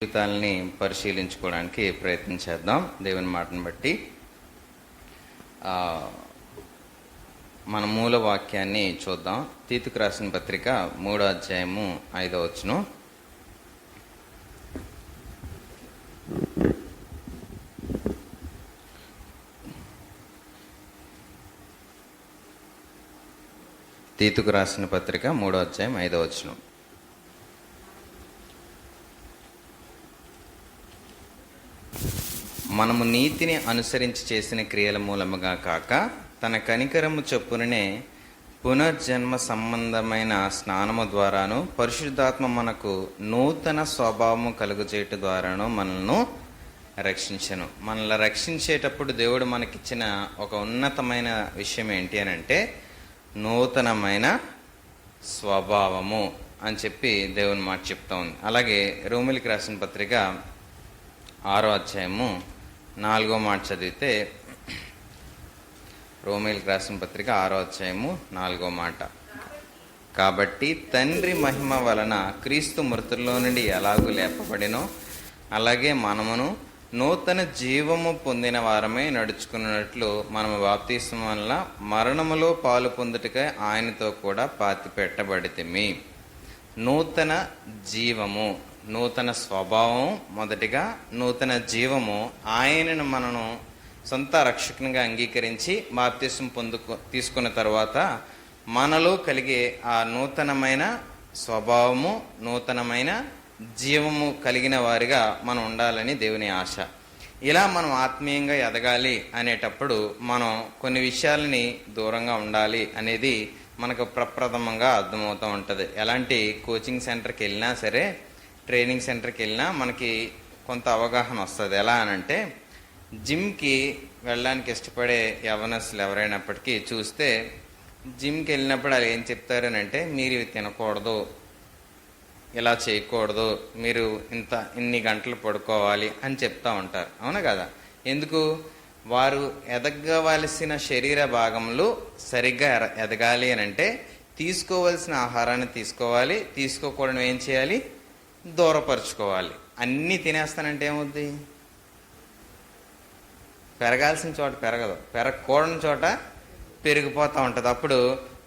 జీవితాలని పరిశీలించుకోవడానికి ప్రయత్నం చేద్దాం. దేవుని మాటను బట్టి మన మూల వాక్యాన్ని చూద్దాం. తీతుకు రాసిన పత్రిక 3వ అధ్యాయము 5వ వచనం. తీతుకు రాసిన పత్రిక 3వ అధ్యాయం 5వ వచనం. మనము నీతిని అనుసరించి చేసిన క్రియల మూలముగా కాక తన కనికరము చొప్పుననే పునర్జన్మ సంబంధమైన స్నానము ద్వారాను పరిశుద్ధాత్మ మనకు నూతన స్వభావము కలుగజేయట ద్వారాను మనల్ని రక్షించను. మనల్ని రక్షించేటప్పుడు దేవుడు మనకిచ్చిన ఒక ఉన్నతమైన విషయం ఏంటి అని అంటే నూతనమైన స్వభావము అని చెప్పి దేవుని మాట చెప్తా ఉంది. అలాగే రోమిలికి రాసిన పత్రిక 6వ అధ్యాయము 4వ మాట చదివితే, రోమీయులకు రాసిన పత్రిక 6వ అధ్యాయము 4వ మాట, కాబట్టి తండ్రి మహిమ వలన క్రీస్తు మృతుల్లో నుండి ఎలాగూ లేపబడినో అలాగే మనమును నూతన జీవము పొందిన వారమే నడుచుకున్నట్లు మనము బాప్తిస్మం వలన మరణములో పాలు పొందుటకై ఆయనతో కూడా పాతి పెట్టబడితిమి. నూతన జీవము, నూతన స్వభావం, మొదటిగా నూతన జీవము. ఆయనను మనను సొంత రక్షకునిగా అంగీకరించి బాప్తిస్మం తీసుకున్న తర్వాత మనలో కలిగే ఆ నూతనమైన స్వభావము, నూతనమైన జీవము కలిగిన వారిగా మనం ఉండాలని దేవుని ఆశ. ఇలా మనం ఆత్మీయంగా ఎదగాలి అనేటప్పుడు మనం కొన్ని విషయాలని దూరంగా ఉండాలి అనేది మనకు ప్రప్రథమంగా అర్థమవుతూ ఉంటుంది. ఎలాంటి కోచింగ్ సెంటర్కి వెళ్ళినా సరే, ట్రైనింగ్ సెంటర్కి వెళ్ళినా మనకి కొంత అవగాహన వస్తుంది. ఎలా అనంటే, జిమ్కి వెళ్ళడానికి ఇష్టపడే యవనస్తులు ఎవరైనప్పటికీ చూస్తే జిమ్కి వెళ్ళినప్పుడు వాళ్ళు ఏం చెప్తారనంటే, మీరు ఇవి తినకూడదు, ఇలా చేయకూడదు, మీరు ఇన్ని గంటలు పడుకోవాలి అని చెప్తా ఉంటారు. అవునా కదా? ఎందుకు? వారు ఎదగవలసిన శరీర భాగంలో సరిగ్గా ఎదగాలి అని అంటే తీసుకోవలసిన ఆహారాన్ని తీసుకోవాలి, తీసుకోకూడదు ఏం చేయాలి? దూరపరుచుకోవాలి. అన్నీ తినేస్తానంటే ఏమవుద్ది? పెరగాల్సిన చోట పెరగదు, పెరగకూడని చోట పెరిగిపోతూ ఉంటుంది. అప్పుడు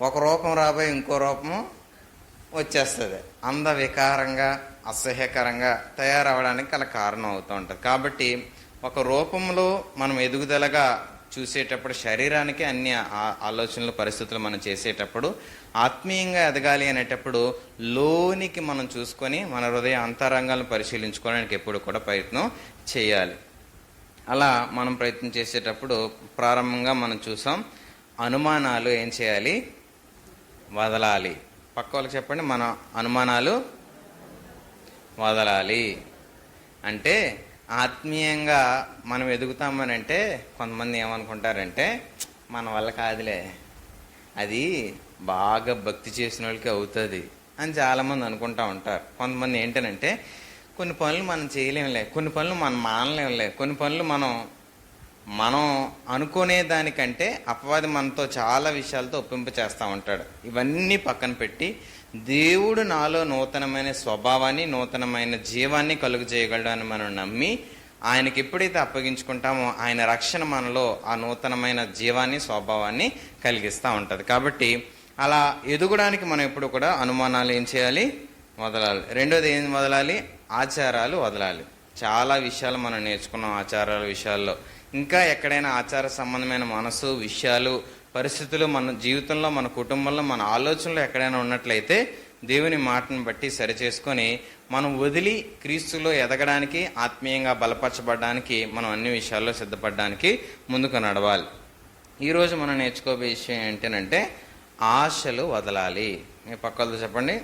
ఒక రూపం రాబోయే ఇంకో రూపము వచ్చేస్తుంది. అందవికారంగా, అసహ్యకరంగా తయారవడానికి అలా కారణం అవుతూ ఉంటుంది. కాబట్టి ఒక రూపంలో మనం ఎదుగుదలగా చూసేటప్పుడు, శరీరానికి అన్ని ఆలోచనలు, పరిస్థితులు మనం చేసేటప్పుడు, ఆత్మీయంగా ఎదగాలి అనేటప్పుడు లోనికి మనం చూసుకొని మన హృదయ అంతరంగాలను పరిశీలించుకోవడానికి ఎప్పుడు కూడా ప్రయత్నం చేయాలి. అలా మనం ప్రయత్నం చేసేటప్పుడు ప్రారంభంగా మనం చూసాం, అనుమానాలు ఏం చేయాలి? వదలాలి. పక్క వాళ్ళకి చెప్పండి, మన అనుమానాలు వదలాలి. అంటే ఆత్మీయంగా మనం ఎదుగుతామని అంటే కొంతమంది ఏమనుకుంటారంటే, మన వల్ల కాదులే, అది బాగా భక్తి చేసిన వాళ్ళకి అవుతుంది అని చాలామంది అనుకుంటా ఉంటారు. కొంతమంది ఏంటనంటే, కొన్ని పనులు మనం చేయలేములే, కొన్ని పనులు మనం మానలేములే, కొన్ని పనులు మనం అనుకునే దానికంటే అపవాది మనతో చాలా విషయాలతో ఒప్పింప చేస్తూ ఉంటాడు. ఇవన్నీ పక్కన పెట్టి దేవుడు నాలో నూతనమైన స్వభావాన్ని, నూతనమైన జీవాన్ని కలుగు చేయగలడు అని మనం నమ్మి ఆయనకి ఎప్పుడైతే అప్పగించుకుంటామో ఆయన రక్షణ మనలో ఆ నూతనమైన జీవాన్ని, స్వభావాన్ని కలిగిస్తూ ఉంటుంది. కాబట్టి అలా ఎదుగడానికి మనం ఎప్పుడు కూడా అనుమానాలు ఏం చేయాలి? వదలాలి. రెండోది ఏం వదలాలి? ఆచారాలు వదలాలి. చాలా విషయాలు మనం నేర్చుకున్నాం ఆచారాల విషయాల్లో. ఇంకా ఎక్కడైనా ఆచార సంబంధమైన మనసు, విషయాలు, పరిస్థితులు మన జీవితంలో, మన కుటుంబంలో, మన ఆలోచనలో ఎక్కడైనా ఉన్నట్లయితే దేవుని మాటను బట్టి సరిచేసుకొని మనం వదిలి క్రీస్తులో ఎదగడానికి, ఆత్మీయంగా బలపరచబడడానికి, మనం అన్ని విషయాల్లో సిద్ధపడడానికి ముందుకు నడవాలి. ఈరోజు మనం నేర్చుకోబోయే విషయం ఏంటంటే ఆశలు వదలాలి. మీ పక్కలతో చెప్పండి.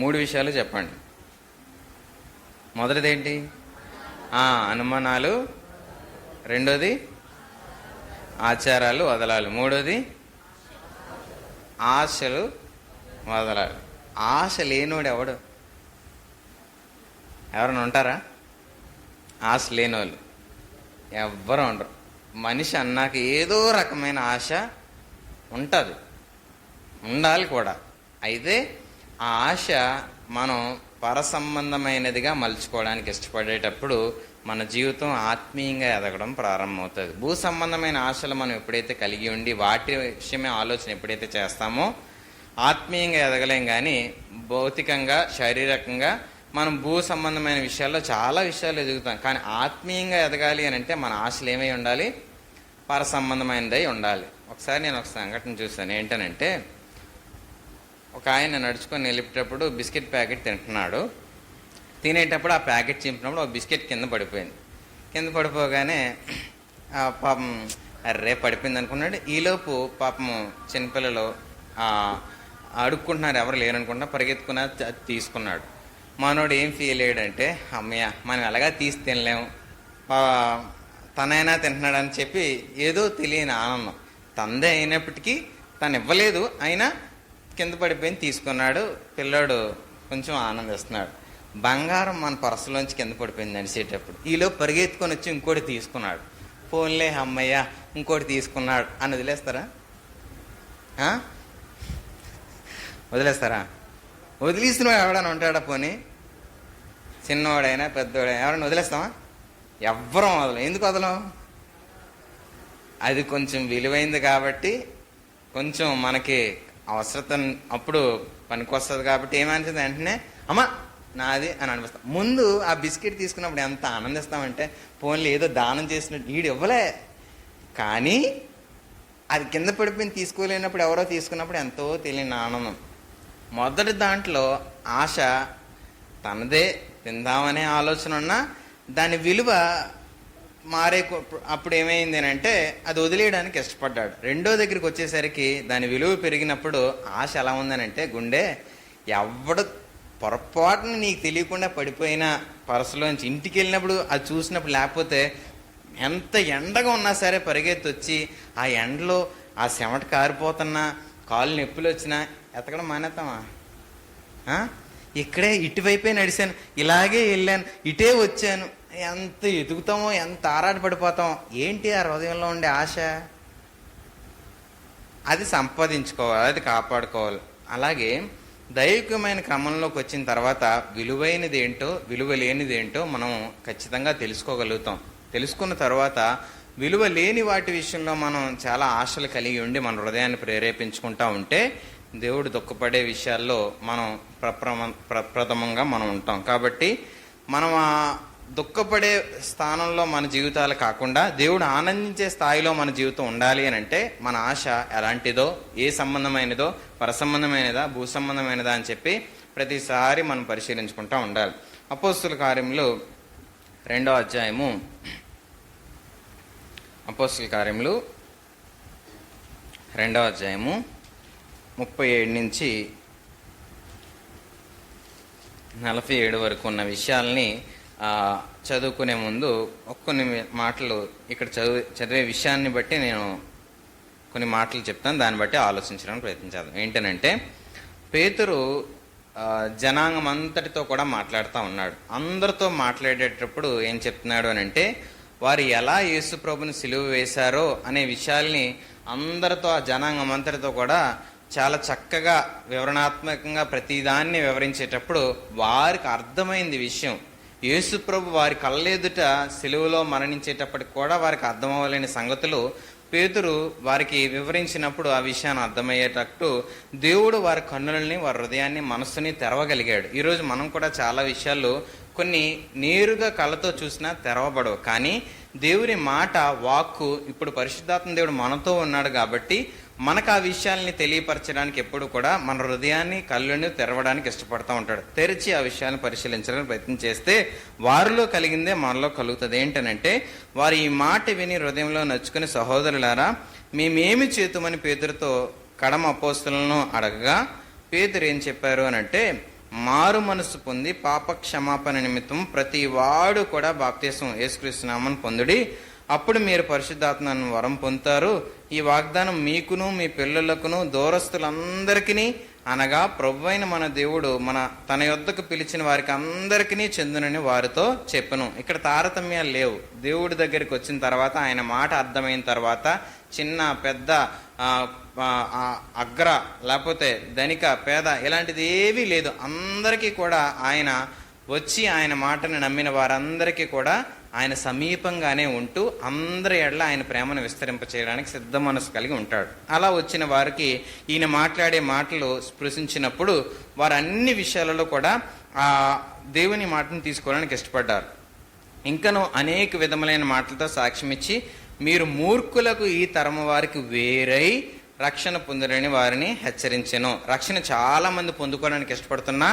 3 విషయాలు చెప్పండి. మొదటిది ఏంటి? అనుమానాలు. రెండోది ఆచారాలు వదలాలి. మూడోది ఆశలు వదలాలి. ఆశ లేనోడు ఎవరైనా ఉంటారా? ఆశ లేనోళ్ళు ఎవ్వరూ ఉండరు. మనిషి అన్నాక ఏదో రకమైన ఆశ ఉంటుంది, ఉండాలి కూడా. అయితే ఆ ఆశ మనం పరసంబంధమైనదిగా మలుచుకోవడానికి ఇష్టపడేటప్పుడు మన జీవితం ఆత్మీయంగా ఎదగడం ప్రారంభమవుతుంది. భూ సంబంధమైన ఆశలు మనం ఎప్పుడైతే కలిగి ఉండి వాటి విషయమే ఆలోచన ఎప్పుడైతే చేస్తామో ఆత్మీయంగా ఎదగలేం. కానీ భౌతికంగా శారీరకంగా మనం భూ సంబంధమైన విషయాల్లో చాలా విషయాలు ఎదుగుతాం. కానీ ఆత్మీయంగా ఎదగాలి అని అంటే మన ఆశలు ఏమై ఉండాలి? పర సంబంధమైనదై ఉండాలి. ఒకసారి నేను ఒక సంఘటన చూశాను. ఏంటనంటే, ఒక ఆయన నడుచుకొని వెళ్ళేటప్పుడు బిస్కెట్ ప్యాకెట్ తింటున్నాడు. తినేటప్పుడు ఆ ప్యాకెట్ చింపినప్పుడు ఒక బిస్కెట్ కింద పడిపోయింది. కింద పడిపోగానే పాపం అర్రే పడిపోయింది అనుకున్నాడు. ఈలోపు పాపం చిన్నపిల్లలు అడుక్కుంటున్నారు, ఎవరు లేరనుకుంటా, పరిగెత్తుకున్నా తీసుకున్నాడు. మనోడు ఏం ఫీల్ అయ్యాడంటే, అమ్మయ్య మనం ఎలాగా తీసి తినలేము, తనైనా తింటున్నాడని చెప్పి ఏదో తెలియని ఆనందం. తందే అయినప్పటికీ తను ఇవ్వలేదు, అయినా కింద పడిపోయింది, తీసుకున్నాడు. పిల్లాడు కొంచెం ఆనందిస్తున్నాడు. బంగారం మన పర్సులోంచి కింద పడిపోయింది అనిసేటప్పుడు ఈలో పరిగెత్తుకొని వచ్చి ఇంకోటి తీసుకున్నాడు. ఫోన్లే అమ్మయ్య ఇంకోటి తీసుకున్నాడు అని వదిలేస్తారా? వదిలేస్తారా? వదిలేసిన ఎవడని ఉంటాడా? పోనీ చిన్నవాడైనా పెద్దవాడైనా ఎవరైనా వదిలేస్తామా? ఎవ్వరం వదలం. ఎందుకు వదలం? అది కొంచెం విలువైంది కాబట్టి, కొంచెం మనకి అవసరత అప్పుడు పనికొస్తుంది కాబట్టి ఏమనిపిస్తుంది, వెంటనే అమ్మ నాది అని అనిపిస్తాం. ముందు ఆ బిస్కెట్ తీసుకున్నప్పుడు ఎంత ఆనందిస్తామంటే, ఫోన్లో ఏదో దానం చేసినట్టు. వీడు ఇవ్వలే, కానీ అది కింద పడిపోయింది తీసుకోలేనప్పుడు ఎవరో తీసుకున్నప్పుడు ఎంతో తెలియని ఆనందం. మొదటి దాంట్లో ఆశ తనదే, తిందామనే ఆలోచన ఉన్నా దాని విలువ మారే అప్పుడు ఏమైంది అంటే అది వదిలేయడానికి ఇష్టపడ్డాడు. రెండో దగ్గరికి వచ్చేసరికి దాని విలువ పెరిగినప్పుడు ఆశ ఎలా ఉందనంటే, గుండె ఎవడు పొరపాటున నీకు తెలియకుండా పడిపోయిన పర్సులోంచి ఇంటికి వెళ్ళినప్పుడు అది చూసినప్పుడు, లేకపోతే ఎంత ఎండగా ఉన్నా సరే పరిగెత్తి వచ్చి ఆ ఎండలో ఆ చెమట కారిపోతున్నా కాళ్ళు నొప్పులు వచ్చినా ఎతకడం మానేస్తామా? ఇక్కడే ఇటువైపే నడిచాను, ఇలాగే వెళ్ళాను, ఇటే వచ్చాను, ఎంత ఎదుగుతామో, ఎంత ఆరాటపడిపోతామో. ఏంటి ఆ హృదయంలో ఉండే ఆశ? అది సంపాదించుకోవాలి, అది కాపాడుకోవాలి. అలాగే దైవికమైన క్రమంలోకి వచ్చిన తర్వాత విలువైనది ఏంటో విలువ లేనిది ఏంటో మనం ఖచ్చితంగా తెలుసుకోగలుగుతాం. తెలుసుకున్న తర్వాత విలువ లేని వాటి విషయంలో మనం చాలా ఆశలు కలిగి ఉండి మన హృదయాన్ని ప్రేరేపించుకుంటా ఉంటే దేవుడు దుఃఖపడే విషయాల్లో మనం ప్రప్రథమంగా మనం ఉంటాం. కాబట్టి మనం ఆ దుఃఖపడే స్థానంలో మన జీవితాలు కాకుండా దేవుడు ఆనందించే స్థాయిలో మన జీవితం ఉండాలి అని అంటే మన ఆశ ఎలాంటిదో, ఏ సంబంధమైనదో, పరసంబంధమైనదా, భూ సంబంధమైనదా అని చెప్పి ప్రతిసారి మనం పరిశీలించుకుంటూ ఉండాలి. అపోస్తుల కార్యములు 2వ అధ్యాయము, అపోస్తుల కార్యములు 2వ అధ్యాయము 37 నుంచి 47 వరకు ఉన్న విషయాల్ని చదువుకునే ముందు కొన్ని మాటలు ఇక్కడ చదివే విషయాన్ని బట్టి నేను కొన్ని మాటలు చెప్తాను, దాన్ని బట్టి ఆలోచించడానికి ప్రయత్నించాను. ఏంటనంటే, పేతురు జనాంగం అంతటితో కూడా మాట్లాడుతూ ఉన్నాడు. అందరితో మాట్లాడేటప్పుడు ఏం చెప్తున్నాడు అని అంటే, వారు ఎలా యేసు ప్రభుని సిలువ వేశారో అనే విషయాల్ని అందరితో, ఆ జనాంగం అంతటితో కూడా చాలా చక్కగా వివరణాత్మకంగా ప్రతిదాన్ని వివరించేటప్పుడు వారికి అర్థమైంది విషయం. యేసు ప్రభు వారి కళ్ళెదుట సిలువలో మరణించేటప్పటికి కూడా వారికి అర్థమవ్వలేని సంగతులు పేతురు వారికి వివరించినప్పుడు ఆ విషయాన్ని అర్థమయ్యేటట్టు దేవుడు వారి కన్నులని, వారి హృదయాన్ని, మనస్సుని తెరవగలిగాడు. ఈరోజు మనం కూడా చాలా విషయాలు కొన్ని నేరుగా కళ్ళతో చూసినా తెరవబడవు, కానీ దేవుని మాట, వాక్కు, ఇప్పుడు పరిశుద్ధాత్మ దేవుడు మనతో ఉన్నాడు కాబట్టి మనకు ఆ విషయాల్ని తెలియపరచడానికి ఎప్పుడు కూడా మన హృదయాన్ని, కళ్ళని తెరవడానికి ఇష్టపడతా ఉంటాడు. తెరిచి ఆ విషయాన్ని పరిశీలించడానికి ప్రయత్నం చేస్తే వారిలో కలిగిందే మనలో కలుగుతుంది. ఏంటనంటే, వారు ఈ మాట విని హృదయంలో నచ్చుకుని, సహోదరులారా మేమేమి చేతుమని పేతురుతో కడమ అపోస్తులను అడగగా పేతురు ఏం చెప్పారు అని అంటే, మారు మనసు పొంది పాప క్షమాపణ నిమిత్తం ప్రతి వాడు కూడా బాప్తీసం యేసుక్రీస్తు నామమున పొందుడి, అప్పుడు మీరు పరిశుద్ధాత్మను వరం పొందుతారు. ఈ వాగ్దానం మీకును, మీ పిల్లలకును, దూరస్తులందరికీ అనగా ప్రభువైన మన దేవుడు తన యొద్దకు పిలిచిన వారికి అందరికీ చెందునని వారితో చెప్పెను. ఇక్కడ తారతమ్యాలు లేవు. దేవుడి దగ్గరికి వచ్చిన తర్వాత, ఆయన మాట అర్థమైన తర్వాత, చిన్న పెద్ద అగ్ర లేకపోతే ధనిక పేద ఇలాంటిది ఏవీ లేదు. అందరికీ కూడా ఆయన వచ్చి ఆయన మాటను నమ్మిన వారందరికీ కూడా ఆయన సమీపంగానే ఉంటూ అందరి ఎడల ఆయన ప్రేమను విస్తరింప చేయడానికి సిద్ధ మనసు కలిగి ఉంటాడు. అలా వచ్చిన వారికి ఈయన మాట్లాడే మాటలు స్పృశించినప్పుడు వారు అన్ని విషయాలలో కూడా ఆ దేవుని మాటను తీసుకోవడానికి ఇష్టపడ్డారు. ఇంకను అనేక విధములైన మాటలతో సాక్ష్యం ఇచ్చి, మీరు మూర్ఖులకు ఈ తరము వారికి వేరై రక్షణ పొందరని వారిని హెచ్చరించెను. రక్షణ చాలా మంది పొందుకోవడానికి ఇష్టపడుతున్నా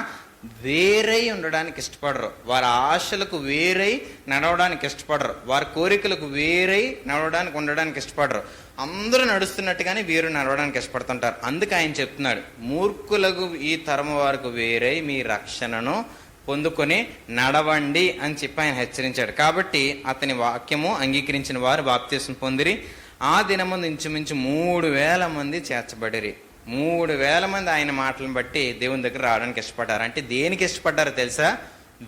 వేరై ఉండడానికి ఇష్టపడరు. వారి ఆశలకు వేరై నడవడానికి ఇష్టపడరు. వారి కోరికలకు వేరై నడవడానికి ఉండడానికి ఇష్టపడరు. అందరూ నడుస్తున్నట్టుగానే వీరు నడవడానికి ఇష్టపడుతుంటారు. అందుకే ఆయన చెప్తున్నాడు, మూర్ఖులకు ఈ తరము వారికి వేరై మీ రక్షణను పొందుకొని నడవండి అని చెప్పి ఆయన హెచ్చరించాడు. కాబట్టి అతని వాక్యము అంగీకరించిన వారు బాప్తిస్మం పొందిరి. ఆ దినముందు ఇంచుమించు 3,000 మంది చేర్చబడిరి. 3,000 మంది ఆయన మాటలను బట్టి దేవుని దగ్గర రావడానికి ఇష్టపడ్డారు. అంటే దేనికి ఇష్టపడ్డారో తెలుసా?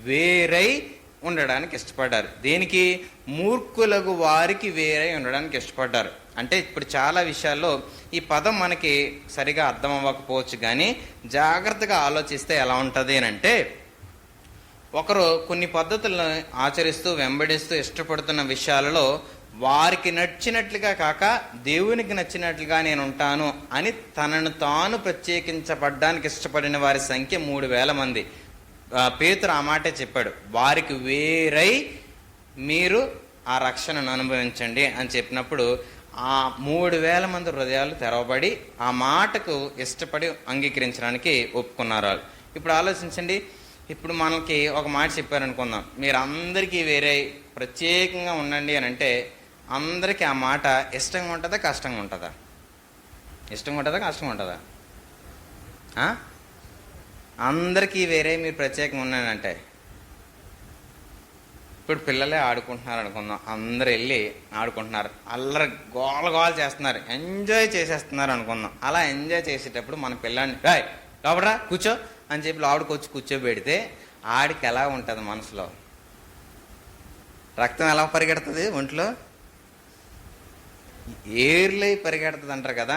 వేరై ఉండడానికి ఇష్టపడ్డారు. దేనికి? మూర్ఖులకు వారికి వేరై ఉండడానికి ఇష్టపడ్డారు. అంటే ఇప్పుడు చాలా విషయాల్లో ఈ పదం మనకి సరిగా అర్థం అవ్వకపోవచ్చు, కానీ జాగ్రత్తగా ఆలోచిస్తే ఎలా ఉంటుంది అని అంటే, ఒకరు కొన్ని పద్ధతులను ఆచరిస్తూ వెంబడిస్తూ ఇష్టపడుతున్న విషయాలలో వారికి నచ్చినట్లుగా కాక దేవునికి నచ్చినట్లుగా నేను ఉంటాను అని తనను తాను ప్రత్యేకించబడ్డానికి ఇష్టపడిన వారి సంఖ్య 3,000 మంది. పేతురు ఆ మాటే చెప్పాడు, వారికి వేరై మీరు ఆ రక్షణను అనుభవించండి అని చెప్పినప్పుడు ఆ 3,000 మంది హృదయాలు తెరవబడి ఆ మాటకు ఇష్టపడి అంగీకరించడానికి ఒప్పుకున్నారు. ఇప్పుడు ఆలోచించండి, ఇప్పుడు మనకి ఒక మాట చెప్పారనుకుందాం, మీరు అందరికీ వేరే ప్రత్యేకంగా ఉండండి అని అంటే అందరికీ ఆ మాట ఇష్టంగా ఉంటుందా కష్టంగా ఉంటుందా? ఇష్టంగా ఉంటుందా కష్టంగా ఉంటుందా? అందరికీ వేరే మీరు ప్రత్యేకంగా ఉన్నానంటే, ఇప్పుడు పిల్లలే ఆడుకుంటున్నారు అనుకుందాం, అందరు వెళ్ళి ఆడుకుంటున్నారు, అల్లరి గోల చేస్తున్నారు, ఎంజాయ్ చేసేస్తున్నారు అనుకుందాం. అలా ఎంజాయ్ చేసేటప్పుడు మన పిల్లాడిని రాయ్ లోపడరా కూర్చో అని చెప్పి లోపలికి వచ్చి కూర్చోబెడితే ఆడికి ఎలా ఉంటుంది? మనసులో రక్తం ఎలా పరిగెడుతుంది? ఒంట్లో ఏర్లై పరిగెడుతుంది అంటారు కదా.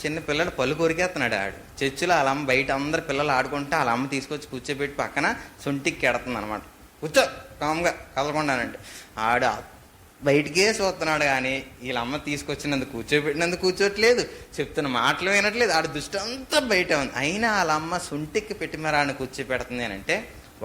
చిన్న పిల్లడు పళ్ళు కొరికేస్తున్నాడు ఆడు. చర్చిలో వాళ్ళ అమ్మ బయట అందరు పిల్లలు ఆడుకుంటే వాళ్ళ అమ్మ తీసుకొచ్చి కూర్చోబెట్టి పక్కన సొంటికి కెడుతుంది అనమాట. కూర్చో కామ్గా కదలకుండానంటే ఆడు బయటికే చూస్తున్నాడు, కానీ వీళ్ళ అమ్మ తీసుకొచ్చినందుకు కూర్చోబెట్టినందుకు కూర్చోట్లేదు, చెప్తున్న మాటలు వినట్లేదు, ఆడు దృష్టి అంతా బయట ఉంది. అయినా వాళ్ళ అమ్మ సొంటికి పెట్టి మరి ఆడిని కూర్చోపెడుతుంది అని అంటే,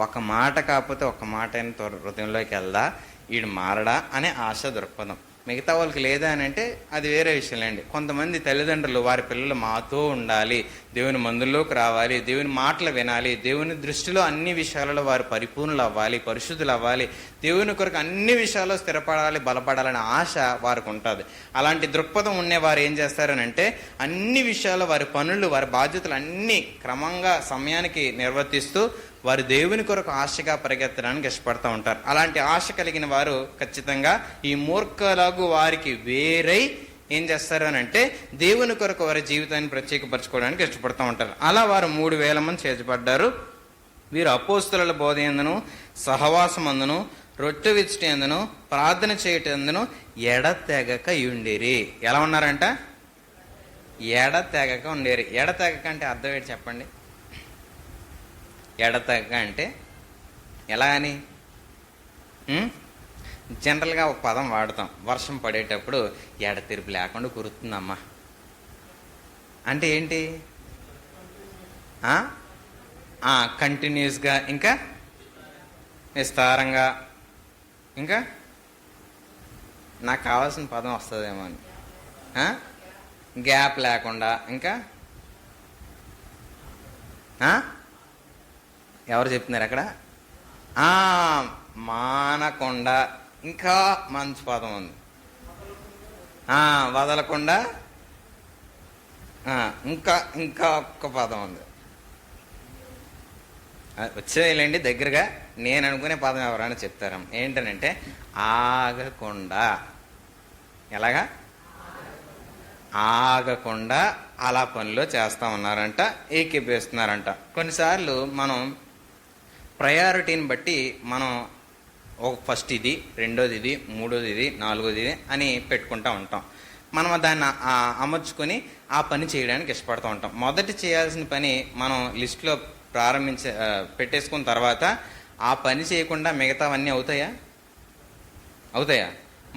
ఒక మాట కాకపోతే ఒక మాట అయిన హృదయంలోకి వెళ్దా, వీడు మారడా అనే ఆశ దృక్పథం. మిగతా వాళ్ళకి లేదా అని అంటే అది వేరే విషయంలేండి. కొంతమంది తల్లిదండ్రులు వారి పిల్లలు మాతో ఉండాలి, దేవుని మందుల్లోకి రావాలి, దేవుని మాటలు వినాలి, దేవుని దృష్టిలో అన్ని విషయాలలో వారు పరిపూర్ణులు అవ్వాలి, పరిశుద్ధులు అవ్వాలి, దేవుని కొరకు అన్ని విషయాల్లో స్థిరపడాలి, బలపడాలనే ఆశ వారికి ఉంటుంది. అలాంటి దృక్పథం ఉండే వారు ఏం చేస్తారనంటే అన్ని విషయాల్లో వారి పనులు వారి బాధ్యతలు అన్నీ క్రమంగా సమయానికి నిర్వర్తిస్తూ వారు దేవుని కొరకు ఆశగా పరిగెత్తడానికి ఇష్టపడుతూ ఉంటారు. అలాంటి ఆశ కలిగిన వారు ఖచ్చితంగా ఈ మూర్ఖులకు వారికి వేరై ఏం చేస్తారు అని అంటే దేవుని కొరకు వారి జీవితాన్ని ప్రత్యేకపరచుకోవడానికి ఇష్టపడుతూ ఉంటారు. అలా వారు 3,000 మంది చేర్చబడ్డారు. వీరు అపోస్తలుల బోధ యందును సహవాసం అందును రొట్టె విచ్చటి అందును ప్రార్థన చేయటందును ఎడతెగక ఉండేరి. ఎలా ఉన్నారంట? ఎడతెగక ఉండేరి. ఎడతెగక అంటే అర్థం ఏంటి చెప్పండి? ఎడతెగక అంటే ఎలా అని జనరల్గా ఒక పదం వాడతాం, వర్షం పడేటప్పుడు ఎడతెరిపి లేకుండా కురుతుందమ్మా అంటే ఏంటి? కంటిన్యూస్గా, ఇంకా విస్తారంగా, ఇంకా నాకు కావాల్సిన పదం వస్తుందేమో అని, గ్యాప్ లేకుండా, ఇంకా ఎవరు చెప్తున్నారు అక్కడ? మానకుండా, ఇంకా మంచి పదం ఉంది, వదలకుండా, ఇంకా ఇంకా ఒక్క పదం ఉంది, వచ్చేయండి దగ్గరగా. నేను అనుకునే పదం ఎవరైనా చెప్తారా? ఏంటనంటే ఆగకుండా. ఎలాగా? ఆగకుండా అలా పనిలో చేస్తూ ఉన్నారంట, ఏకీపిస్తున్నారంట. కొన్నిసార్లు మనం ప్రయారిటీని బట్టి మనం ఫస్ట్ ఇది, రెండోది ఇది, మూడోది ఇది, నాలుగోది ఇది అని పెట్టుకుంటూ ఉంటాం. మనం దాన్ని అమర్చుకొని ఆ పని చేయడానికి ఇష్టపడుతూ ఉంటాం. మొదట చేయాల్సిన పని మనం లిస్టులో పెట్టేసుకున్న తర్వాత ఆ పని చేయకుండా మిగతావన్నీ అవుతాయా?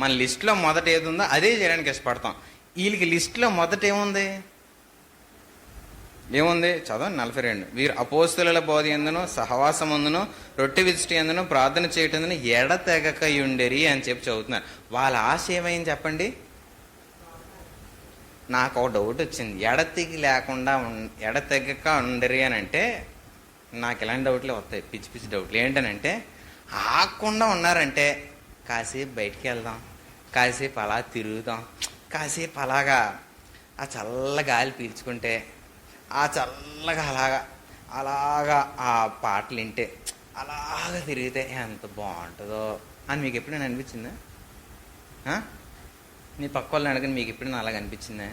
మన లిస్టులో మొదట ఏది ఉందో అదే చేయడానికి ఇష్టపడతాం. వీళ్ళకి లిస్టులో మొదట ఏముంది? చదవండి 42. వీరు అపోస్తలుల బోధ యందును సహవాసమందును రొట్టె విడిచుట యందును ప్రార్థన చేయటందును ఎడతెగకయుండెరి అని చెప్పి చదువుతున్నారు. వాళ్ళ ఆశ ఏమైంది చెప్పండి? నాకు ఒక డౌట్ వచ్చింది. ఎడతెగక ఉండరి అని అంటే నాకు ఇలాంటి డౌట్లే వస్తాయి, పిచ్చి పిచ్చి డౌట్లు. ఏంటనంటే ఆగకుండా ఉన్నారంటే కాసేపు బయటికి వెళ్దాం, కాసేపు అలా తిరుగుదాం, కాసేపు అలాగా ఆ చల్ల గాలి పీల్చుకుంటే, ఆ చల్లగా అలాగా ఆ పాటలు వింటే, అలాగా తిరిగితే ఎంత బాగుంటుందో అని మీకు ఎప్పుడైనా అనిపించిందా? మీ పక్క వాళ్ళని అడగని మీకు ఎప్పుడైనా అలాగ అనిపించిందా?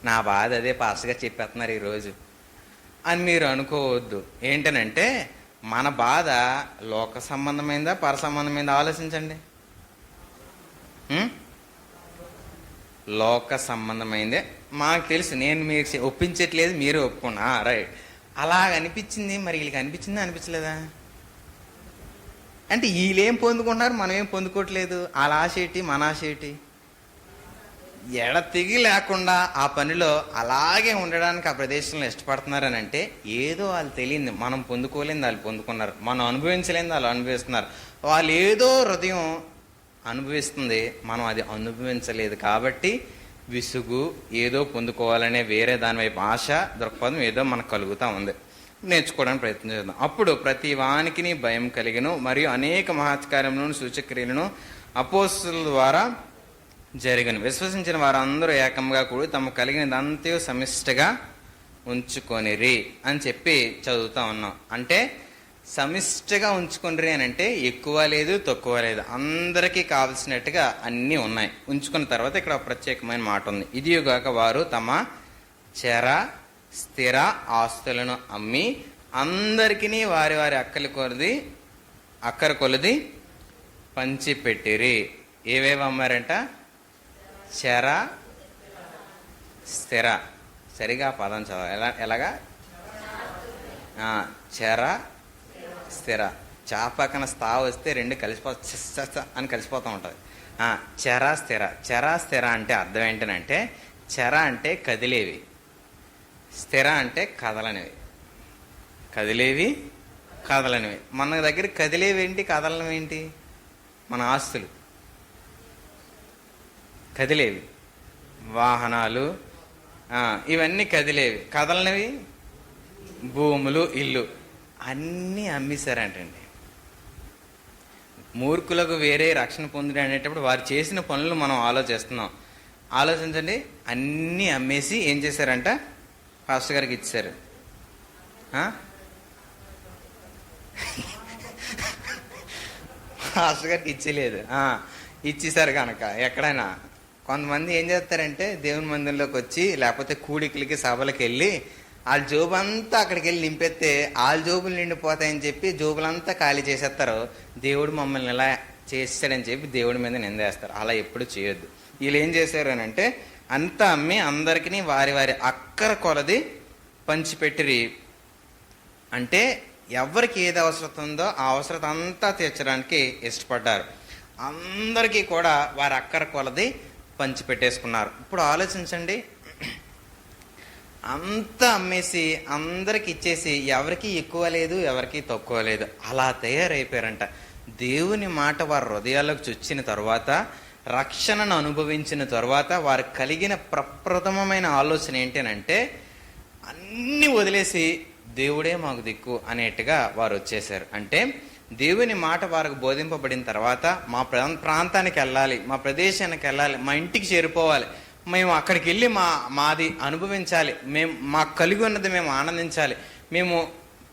నా బాధ అదే పాస్గా చెప్పేస్తున్నారు ఈరోజు అని మీరు అనుకోవద్దు. ఏంటనంటే మన బాధ లోక సంబంధమైందా పర సంబంధమైందా ఆలోచించండి. లోక సంబంధమైందే మాకు తెలుసు. నేను మీకు ఒప్పించట్లేదు, మీరు ఒప్పుకున్నా, రైట్. అలాగ అనిపించింది. మరి వీళ్ళకి అనిపించిందా అనిపించలేదా? అంటే వీళ్ళేం పొందుకుంటున్నారు, మనం ఏం పొందుకోవట్లేదు. వాళ్ళ ఆశ ఏంటి, మన ఆశ ఏంటి? ఎడతెగి లేకుండా ఆ పనిలో అలాగే ఉండడానికి ఆ ప్రదేశంలో ఇష్టపడుతున్నారని అంటే ఏదో వాళ్ళు తెలియదు. మనం పొందుకోలేని వాళ్ళు పొందుకున్నారు, మనం అనుభవించలేని వాళ్ళు అనుభవిస్తున్నారు. వాళ్ళు ఏదో హృదయం అనుభవిస్తుంది, మనం అది అనుభవించలేదు కాబట్టి విసుగు, ఏదో పొందుకోవాలనే వేరే దాని వైపు ఆశ, దృక్పథం ఏదో మనకు కలుగుతూ ఉంది. నేర్చుకోవడానికి ప్రయత్నం చేద్దాం. అప్పుడు ప్రతి వానికి భయం కలిగను, మరియు అనేక మహత్కార్యములను సూచక్రియలను అపోస్తలుల ద్వారా జరిగను. విశ్వసించిన వారందరూ ఏకంగా కూడి తమ కలిగినదంతా సమిష్టిగా ఉంచుకొనిరి అని చెప్పి చదువుతా ఉన్నాం. అంటే సమిష్టిగా ఉంచుకొనిరి అని అంటే ఎక్కువ లేదు, తక్కువ లేదు, అందరికీ కావలసినట్టుగా అన్నీ ఉన్నాయి. ఉంచుకున్న తర్వాత ఇక్కడ ప్రత్యేకమైన మాట ఉంది. ఇదిగాక వారు తమ చెర స్థిర ఆస్తులను అమ్మి అందరికీ వారి వారి అక్కర కొలది పంచిపెట్టిరి. ఏవేవి అమ్మారంట? చెర స్థిర. సరిగా పదం చదవాలి. ఎలాగా? చెర స్థిర. చాపకన స్థా వస్తే రెండు అని కలిసిపోతూ ఉంటుంది. చెర స్థిర. చెర స్థిర అంటే అర్థం ఏంటనంటే, చెర అంటే కదిలేవి, స్థిర అంటే కదలనివి. కదలనివి. మన దగ్గర కదిలేవి ఏంటి, కదలనివి ఏంటి? మన ఆస్తులు కదిలేవి, వాహనాలు, ఇవన్నీ కదిలేవి. కదలనివి భూములు, ఇల్లు అన్నీ అమ్మేశారంటండి. మూర్ఖులకు వేరే రక్షణ పొందుడు అనేటప్పుడు వారు చేసిన పనులు మనం ఆలోచిస్తున్నాం. ఆలోచించండి. అన్నీ అమ్మేసి ఏం చేశారంట? పాస్టర్ గారికి ఇచ్చారు. పాస్టర్ గారికి ఇచ్చలేదు, ఇచ్చేసారు కనుక. ఎక్కడైనా కొంతమంది ఏం చేస్తారంటే దేవుని మందిరంలోకి వచ్చి లేకపోతే కూడికలకి సభలకు వెళ్ళి వాళ్ళ జోబులంతా అక్కడికి వెళ్ళి నింపేస్తే వాళ్ళ జోబులు నిండిపోతాయని చెప్పి జోబులంతా ఖాళీ చేసేస్తారు. దేవుడు మమ్మల్ని ఇలా చేస్తాడని చెప్పి దేవుడి మీద నిందేస్తారు. అలా ఎప్పుడు చేయొద్దు. వీళ్ళు ఏం చేశారు అని అంటే అంతా అమ్మి అందరికీ వారి వారి అక్కర కొలది పంచిపెట్టిరి. అంటే ఎవరికి ఏది అవసరం ఉందో ఆ అవసరం అంతా తీర్చడానికి ఇష్టపడ్డారు. అందరికీ కూడా వారి అక్కర కొలది పంచిపెట్టేసుకున్నారు. ఇప్పుడు ఆలోచించండి. అంతా అమ్మేసి అందరికి ఇచ్చేసి ఎవరికి ఎక్కువ లేదు, ఎవరికి తక్కువ లేదు, అలా తయారైపోయారంట. దేవుని మాట వారి హృదయాలకు చొచ్చిన తర్వాత, రక్షణను అనుభవించిన తర్వాత వారు కలిగిన ప్రప్రథమమైన ఆలోచన ఏంటనంటే అన్నీ వదిలేసి దేవుడే మాకు దిక్కు అనేట్టుగా వారు వచ్చేసారు. అంటే దేవుని మాట వారికి బోధింపబడిన తర్వాత మా ప్రాంతానికి వెళ్ళాలి, మా ప్రదేశానికి వెళ్ళాలి, మా ఇంటికి చేరిపోవాలి, మేము అక్కడికి వెళ్ళి మాది అనుభవించాలి, మాకు కలిగి ఉన్నది మేము ఆనందించాలి,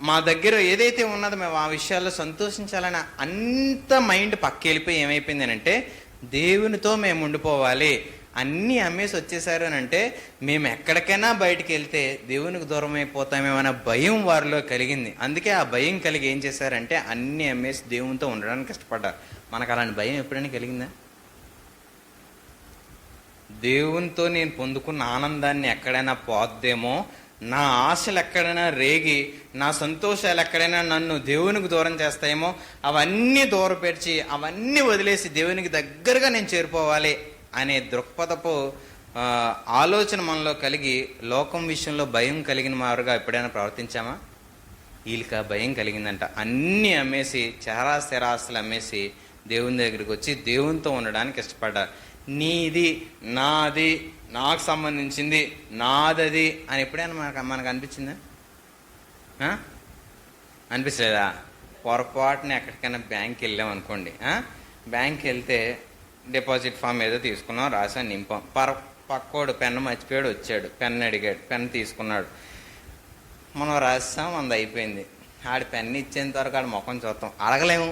మా దగ్గర ఏదైతే ఉన్నదో మేము ఆ విషయాల్లో సంతోషించాలని అంత మైండ్ పక్కెళ్ళిపోయి ఏమైపోయింది అంటే దేవునితో మేము ఉండిపోవాలి అన్నీ అమ్మేసి వచ్చేసారు అని అంటే మేము ఎక్కడికైనా బయటికి వెళ్తే దేవునికి దూరం అయిపోతామేమన్న భయం వారిలో కలిగింది. అందుకే ఆ భయం కలిగి ఏం చేశారంటే అన్నీ అమ్మేసి దేవునితో ఉండడానికి కష్టపడ్డారు. మనకు అలాంటి భయం ఎప్పుడైనా కలిగిందా? దేవునితో నేను పొందుకున్న ఆనందాన్ని ఎక్కడైనా పోద్దేమో, నా ఆశలు ఎక్కడైనా రేగి, నా సంతోషాలు ఎక్కడైనా నన్ను దేవునికి దూరం చేస్తాయేమో, అవన్నీ దూరపెరిచి అవన్నీ వదిలేసి దేవునికి దగ్గరగా నేను చేరిపోవాలి అనే దృక్పథపు ఆలోచన మనలో కలిగి లోకం విషయంలో భయం కలిగిన వారుగా ఎప్పుడైనా ప్రవర్తించామా? వీళ్ళకి భయం కలిగిందంట. అన్నీ అమ్మేసి, చాలా స్థిరాస్తులు అమ్మేసి దేవుని దగ్గరికి వచ్చి దేవునితో ఉండడానికి ఇష్టపడ్డారు. నీది, నాది, నాకు సంబంధించింది, నాదది అని ఎప్పుడైనా మనకు అనిపించిందా? అనిపించలేదా? పొరపాటున ఎక్కడికైనా బ్యాంక్కి వెళ్ళాం అనుకోండి, బ్యాంక్కి వెళ్తే డిపాజిట్ ఫామ్ ఏదో తీసుకున్నాం, రాసాను, నింపాం. పక్కోడు పెన్ను మర్చిపోయాడు, వచ్చాడు, పెన్ను అడిగాడు, పెన్ను తీసుకున్నాడు, మనం రాసాం, మనది అయిపోయింది. ఆడి పెన్ను ఇచ్చేంత వరకు ఆడి ముఖం చూస్తాం, అడగలేము.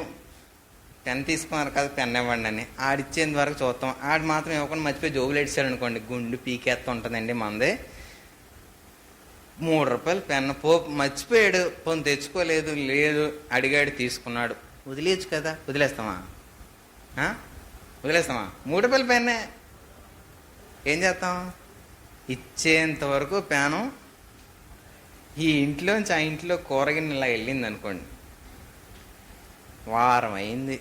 పెన్ తీసుకున్నారు కదా పెన్ ఇవ్వండి అని. ఆడిచ్చేంత వరకు చూస్తాం. ఆడి మాత్రం ఇవ్వకుండా మర్చిపోయి జోబులు ఎడిచాడు అనుకోండి, గుండు పీకేస్తూ ఉంటుందండి మనది. 3 రూపాయలు పెన్ను మర్చిపోయాడు, పోను తెచ్చుకోలేదు, లేదు, అడిగాడు, తీసుకున్నాడు, వదిలేయచ్చు కదా? వదిలేస్తామా? 3 రూపాయల పెన్నే ఏం చేస్తాం? ఇచ్చేంత వరకు పెను ఈ ఇంట్లోంచి ఆ ఇంట్లో కూరగిన్నె ఇలా వెళ్ళింది అనుకోండి, వారం అయింది,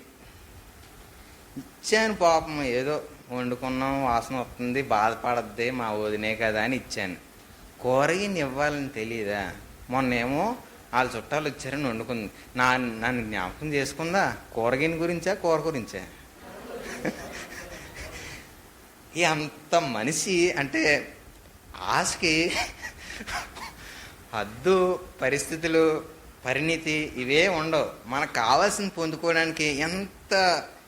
ఇచ్చాను, పాపం ఏదో వండుకున్నాం, వాసన వస్తుంది, బాధపడద్ది, మా వదినే కదా అని ఇచ్చాను. కూరగిన్నె ఇవ్వాలని తెలియదా? మొన్నేమో వాళ్ళ చుట్టాలు వచ్చారని వండుకుంది. నన్ను జ్ఞాపకం చేసుకుందా? కూరగిన్నె గురించా, కూర గురించా? అంత మనిషి అంటే ఆశకి హద్దు, పరిస్థితులు, పరిణితి ఇవే ఉండవు. మనకు కావాల్సింది పొందుకోవడానికి ఎంత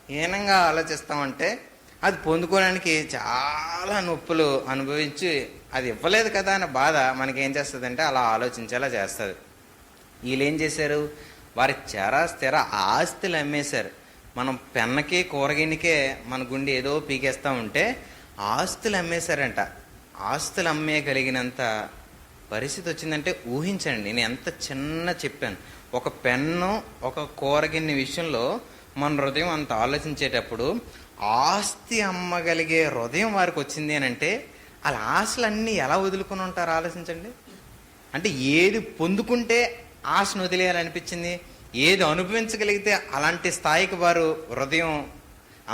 హీనంగా ఆలోచిస్తామంటే అది పొందుకోవడానికి చాలా నొప్పులు అనుభవించి అది ఇవ్వలేదు కదా అనే బాధ మనకేం చేస్తుంది అంటే అలా ఆలోచించేలా చేస్తుంది. వీళ్ళు ఏం చేశారు? వారి స్థిర ఆస్తులు అమ్మేశారు. మనం పెన్నకి కూరగిన్నెకే మన గుండె ఏదో పీకేస్తూ ఉంటే ఆస్తులు అమ్మేశారంట. ఆస్తులు అమ్మేయగలిగినంత పరిస్థితి వచ్చిందంటే ఊహించండి. నేను ఎంత చిన్న చెప్పాను. ఒక పెన్ను, ఒక కూరగిన్నె విషయంలో మన హృదయం అంత ఆలోచించేటప్పుడు ఆస్తి అమ్మగలిగే హృదయం వారికి వచ్చింది అని అంటే వాళ్ళ ఆశలన్నీ ఎలా వదులుకుని ఉంటారు ఆలోచించండి. అంటే ఏది పొందుకుంటే ఆశను వదిలేయాలనిపించింది, ఏది అనుభవించగలిగితే అలాంటి స్థాయికి వారు హృదయం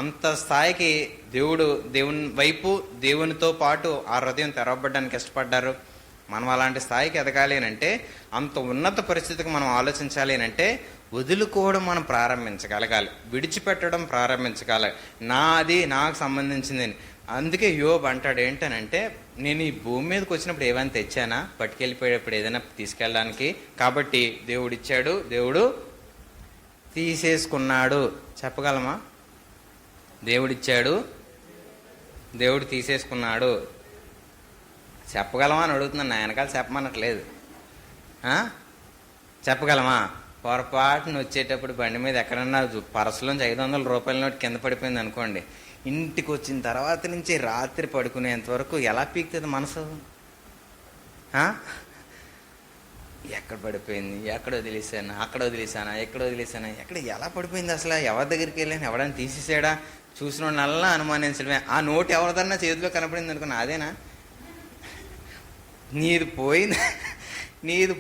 అంత స్థాయికి దేవుని వైపు, దేవునితో పాటు ఆ హృదయం తెరవబడ్డానికి ఇష్టపడ్డారు. మనం అలాంటి స్థాయికి ఎదగాలి అంటే, అంత ఉన్నత పరిస్థితికి మనం ఆలోచించాలి అంటే వదులుకోవడం మనం ప్రారంభించగలగాలి, విడిచిపెట్టడం ప్రారంభించగలగాలి. నాది, నాకు సంబంధించింది. అందుకే యోబు అంటాడు ఏంటనంటే, నేను ఈ భూమి మీదకి వచ్చినప్పుడు ఏమైనా తెచ్చానా? పట్టుకెళ్ళిపోయేటప్పుడు ఏదైనా తీసుకెళ్ళడానికి? కాబట్టి దేవుడు ఇచ్చాడు, దేవుడు తీసేసుకున్నాడు. చెప్పగలమా? దేవుడిచ్చాడు, దేవుడు తీసేసుకున్నాడు. చెప్పగలమా అని అడుగుతున్నాను. నా వెనకాల చెప్పమనట్లేదు. చెప్పగలమా? పొరపాటును వచ్చేటప్పుడు బండి మీద ఎక్కడన్నా పరసలోంచి 500 రూపాయల నోటు కింద పడిపోయింది అనుకోండి, ఇంటికి వచ్చిన తర్వాత నుంచి రాత్రి పడుకునేంత వరకు ఎలా పీకుతుంది మనసు? ఎక్కడ పడిపోయింది, ఎక్కడ వదిలేసాను, అక్కడ వదిలేసానా, ఎక్కడ వదిలేసానా, ఎక్కడ ఎలా పడిపోయింది, అసలు ఎవరి దగ్గరికి వెళ్ళాను, ఎవడైనా తీసేసాడా, చూసిన నల్లా అనుమానించడమే. ఆ నోటు ఎవరిదన్నా చేతిలో కనపడింది అనుకున్నా, అదేనా? నీది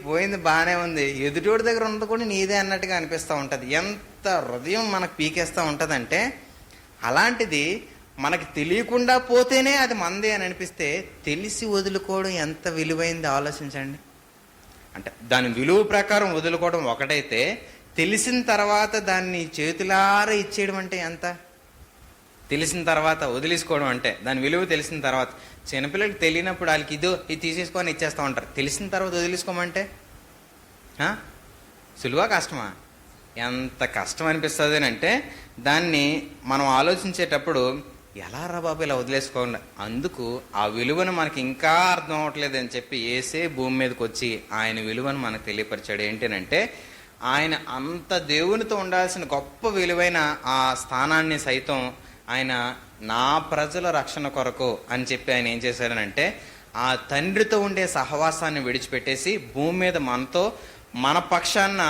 పోయింది బాగానే ఉంది, ఎదుటోడి దగ్గర ఉన్నది కూడా నీదే అన్నట్టుగా అనిపిస్తూ ఉంటుంది. ఎంత హృదయం మనకు పీకేస్తూ ఉంటుందంటే, అలాంటిది మనకి తెలియకుండా పోతేనే అది మందే అని అనిపిస్తే తెలిసి వదులుకోవడం ఎంత విలువైంది ఆలోచించండి. అంటే దాని విలువ ప్రకారం వదులుకోవడం ఒకటైతే, తెలిసిన తర్వాత దాన్ని చేతులారా ఇచ్చేయడం అంటే ఎంత? తెలిసిన తర్వాత వదిలేసుకోవడం అంటే దాని విలువ తెలిసిన తర్వాత. చిన్నపిల్లలకి తెలియనప్పుడు వాళ్ళకి ఇది తీసేసుకొని ఇచ్చేస్తూ ఉంటారు. తెలిసిన తర్వాత వదిలేసుకోమంటే సులువా, కష్టమా? ఎంత కష్టం అనిపిస్తుంది అంటే దాన్ని మనం ఆలోచించేటప్పుడు ఎలా రా బాబు ఇలా వదిలేసుకోండి. అందుకు ఆ విలువను మనకి ఇంకా అర్థం అవ్వట్లేదు అని చెప్పి యేసే భూమి మీదకి వచ్చి ఆయన విలువను మనకు తెలియపరిచాడు. ఏంటంటే ఆయన అంత దేవునితో ఉండాల్సిన గొప్ప విలువైన ఆ స్థానాన్ని సైతం ఆయన నా ప్రజల రక్షణ కొరకు అని చెప్పి ఆయన ఏం చేశారనంటే ఆ తండ్రితో ఉండే సహవాసాన్ని విడిచిపెట్టేసి భూమి మీద మనతో మన పక్షాన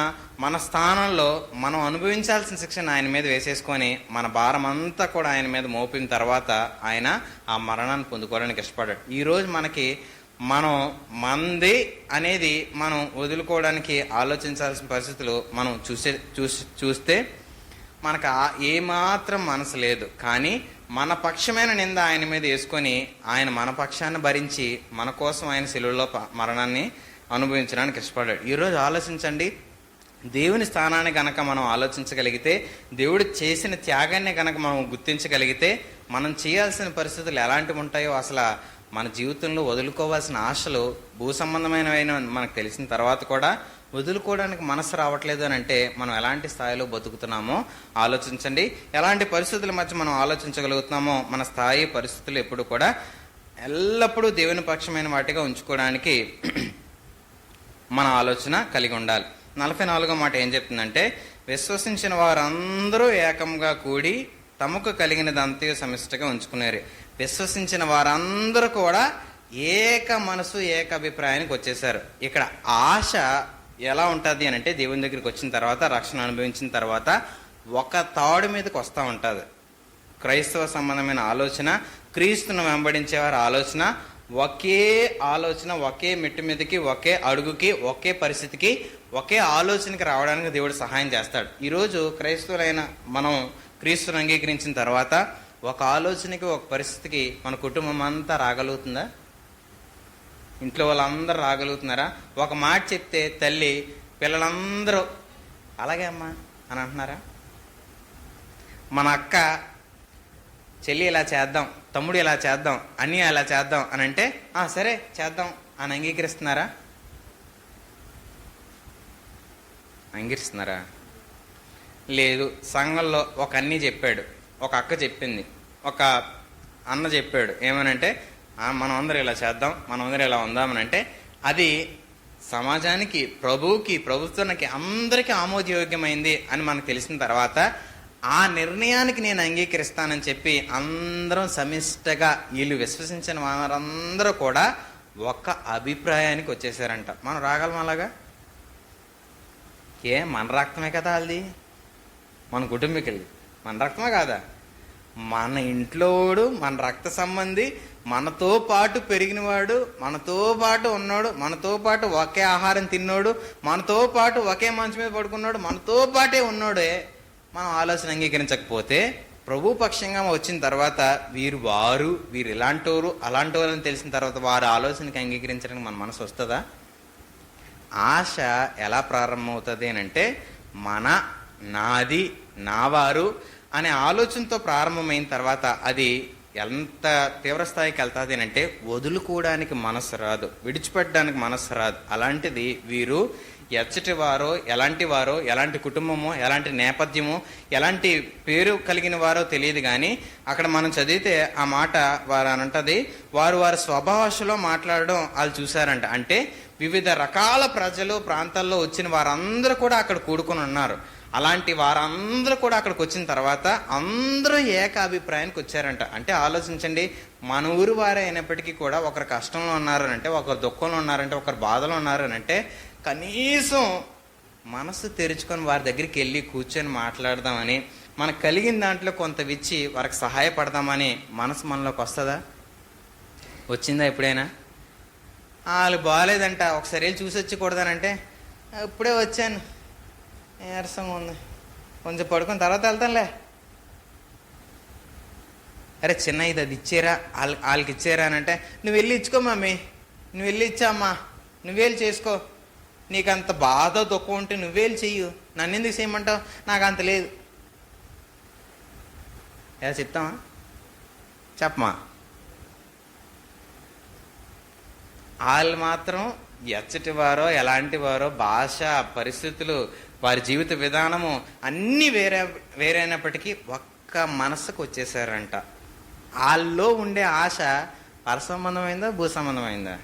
మన స్థానంలో మనం అనుభవించాల్సిన శిక్షను ఆయన మీద వేసేసుకొని మన భారం అంతా కూడా ఆయన మీద మోపిన తర్వాత ఆయన ఆ మరణాన్ని పొందుకోవడానికి ఇష్టపడ్డాడు. ఈరోజు మనకి మనం మంది అనేది మనం వదులుకోవడానికి ఆలోచించాల్సిన పరిస్థితులు మనం చూస్తే మనకు ఏమాత్రం మనసు లేదు. కానీ మన పక్షమైన నింద ఆయన మీద వేసుకొని ఆయన మన పక్షాన్ని భరించి మన కోసం ఆయన శిలువలో మరణాన్ని అనుభవించడానికి ఇష్టపడ్డాడు. ఈరోజు ఆలోచించండి, దేవుని స్థానాన్ని గనక మనం ఆలోచించగలిగితే, దేవుడు చేసిన త్యాగాన్ని గనక మనం గుర్తించగలిగితే, మనం చేయాల్సిన పరిస్థితులు ఎలాంటివి ఉంటాయో, అసలు మన జీవితంలో వదులుకోవాల్సిన ఆశలు భూ సంబంధమైనవి మనకు తెలిసిన తర్వాత కూడా వదులుకోవడానికి మనసు రావట్లేదు అని అంటే మనం ఎలాంటి స్థాయిలో బతుకుతున్నామో ఆలోచించండి. ఎలాంటి పరిస్థితుల మధ్య మనం ఆలోచించగలుగుతున్నామో మన స్థాయి పరిస్థితులు ఎప్పుడు కూడా ఎల్లప్పుడూ దేవుని పక్షమైన వాటిగా ఉంచుకోవడానికి మన ఆలోచన కలిగి ఉండాలి. 44వ మాట ఏం చెప్తుందంటే, విశ్వసించిన వారందరూ ఏకంగా కూడి తమకు కలిగినదంతయు సమిష్టిగా ఉంచుకున్నారు. విశ్వసించిన వారందరూ కూడా ఏక మనసు ఏక అభిప్రాయానికి వచ్చేసారు. ఇక్కడ ఆశ ఎలా ఉంటుంది అని అంటే, దేవుని దగ్గరికి వచ్చిన తర్వాత, రక్షణ అనుభవించిన తర్వాత ఒక తాడు మీదకి వస్తూ ఉంటుంది. క్రైస్తవ సంబంధమైన ఆలోచన, క్రీస్తును వెంబడించేవారి ఆలోచన, ఒకే మెట్టు మీదకి, ఒకే అడుగుకి, ఒకే పరిస్థితికి, ఒకే ఆలోచనకి రావడానికి దేవుడు సహాయం చేస్తాడు. ఈరోజు క్రైస్తవులైన మనం క్రీస్తుని అంగీకరించిన తర్వాత ఒక ఆలోచనకి, ఒక పరిస్థితికి మన కుటుంబం అంతా రాగలుగుతుందా? ఇంట్లో వాళ్ళందరూ రాగలుగుతున్నారా? ఒక మాట చెప్తే తల్లి పిల్లలందరూ అలాగే అమ్మా అని అంటున్నారా? మన అక్క చెల్లి ఇలా చేద్దాం, తమ్ముడు ఇలా చేద్దాం, అన్నయ్య ఇలా చేద్దాం అని అంటే సరే చేద్దాం అని అంగీకరిస్తున్నారా? అంగీకరిస్తున్నారా? లేదు. సంఘంలో ఒక అన్నీ చెప్పాడు, ఒక అక్క చెప్పింది, ఒక అన్న చెప్పాడు, ఏమనంటే మనం అందరూ ఇలా చేద్దాం, మనం అందరూ ఇలా ఉందామనంటే అది సమాజానికి, ప్రభుత్వానికి అందరికీ ఆమోదయోగ్యమైంది అని మనకు తెలిసిన తర్వాత ఆ నిర్ణయానికి నేను అంగీకరిస్తానని చెప్పి అందరం సమిష్టగా వీళ్ళు విశ్వసించిన వారందరూ కూడా ఒక అభిప్రాయానికి వచ్చేసారంట. మనం రాగలం అలాగా? మన రక్తమే కదా అది, మన కుటుంబీకులు మన రక్తమే కాదా? మన ఇంట్లోడు, మన రక్త సంబంధి, మనతో పాటు పెరిగినవాడు, మనతో పాటు ఉన్నాడు, మనతో పాటు ఒకే ఆహారం తిన్నోడు, మనతో పాటు ఒకే మంచం మీద పడుకున్నాడు, మనతో పాటే ఉన్నాడే మనం ఆలోచన అంగీకరించకపోతే, ప్రభు పక్షంగా వచ్చిన తర్వాత వీరు ఇలాంటోరు అలాంటోరు అని తెలిసిన తర్వాత వారి ఆలోచనకి అంగీకరించడానికి మన మనసు వస్తుందా? ఆశ ఎలా ప్రారంభమవుతుంది అని అంటే, నాది, నావారు అనే ఆలోచనతో ప్రారంభమైన తర్వాత అది ఎంత తీవ్రస్థాయికి వెళ్తుంది అని అంటే వదులుకోవడానికి మనసు రాదు, విడిచిపెట్టడానికి మనసు రాదు. అలాంటిది వీరు ఎచ్చటి వారో, ఎలాంటి వారో, ఎలాంటి కుటుంబమో, ఎలాంటి నేపథ్యమో, ఎలాంటి పేరు కలిగిన వారో తెలియదు. కానీ అక్కడ మనం చదివితే ఆ మాట వారు అనంటది, వారి స్వభాషలో మాట్లాడడం వాళ్ళు చూశారంట. అంటే వివిధ రకాల ప్రజలు, ప్రాంతాల్లో వచ్చిన వారందరూ కూడా అక్కడ కూడుకొని ఉన్నారు. అలాంటి వారందరూ కూడా అక్కడికి వచ్చిన తర్వాత అందరూ ఏకాభిప్రాయానికి వచ్చారంట. అంటే ఆలోచించండి, మన ఊరు వారే అయినప్పటికీ కూడా ఒకరు కష్టంలో ఉన్నారనంటే, ఒకరు దుఃఖంలో ఉన్నారంటే, ఒకరు బాధలో ఉన్నారనంటే కనీసం మనసు తెరుచుకొని వారి దగ్గరికి వెళ్ళి కూర్చొని మాట్లాడదామని, మనకు కలిగిన దాంట్లో కొంత విచ్చి వారికి సహాయపడదామని మనసు మనలోకి వస్తుందా? వచ్చిందా ఎప్పుడైనా? వాళ్ళు బాగాలేదంట, ఒకసారి వెళ్ళి చూసి వచ్చకూడదనంటే ఇప్పుడే వచ్చాను, నీరసంగా ఉంది, కొంచెం పడుకుని తర్వాత వెళ్తానులే. అరే చిన్న ఇది అది ఇచ్చారా, వాళ్ళకి ఇచ్చారా అని అంటే, నువ్వు వెళ్ళి ఇచ్చుకో మమ్మీ, నువ్వు వెళ్ళి ఇచ్చామ్మా, నువ్వేళ్ళు చేసుకో, నీకు అంత బాధ దుఃఖం ఉంటే నువ్వేళ్ళు చెయ్యు, నన్ను ఎందుకు చేయమంటావు, నాకు అంత లేదు. ఎలా చెప్తామా? చెప్పమా. వాళ్ళు మాత్రం ఎచ్చటి వారో, ఎలాంటి వారో, భాష, పరిస్థితులు, వారి జీవిత విధానము అన్నీ వేరైనప్పటికీ ఒక్క మనసుకు వచ్చేసారంట. వాళ్ళలో ఉండే ఆశ పర సంబంధమైందా, భూ సంబంధమైందా?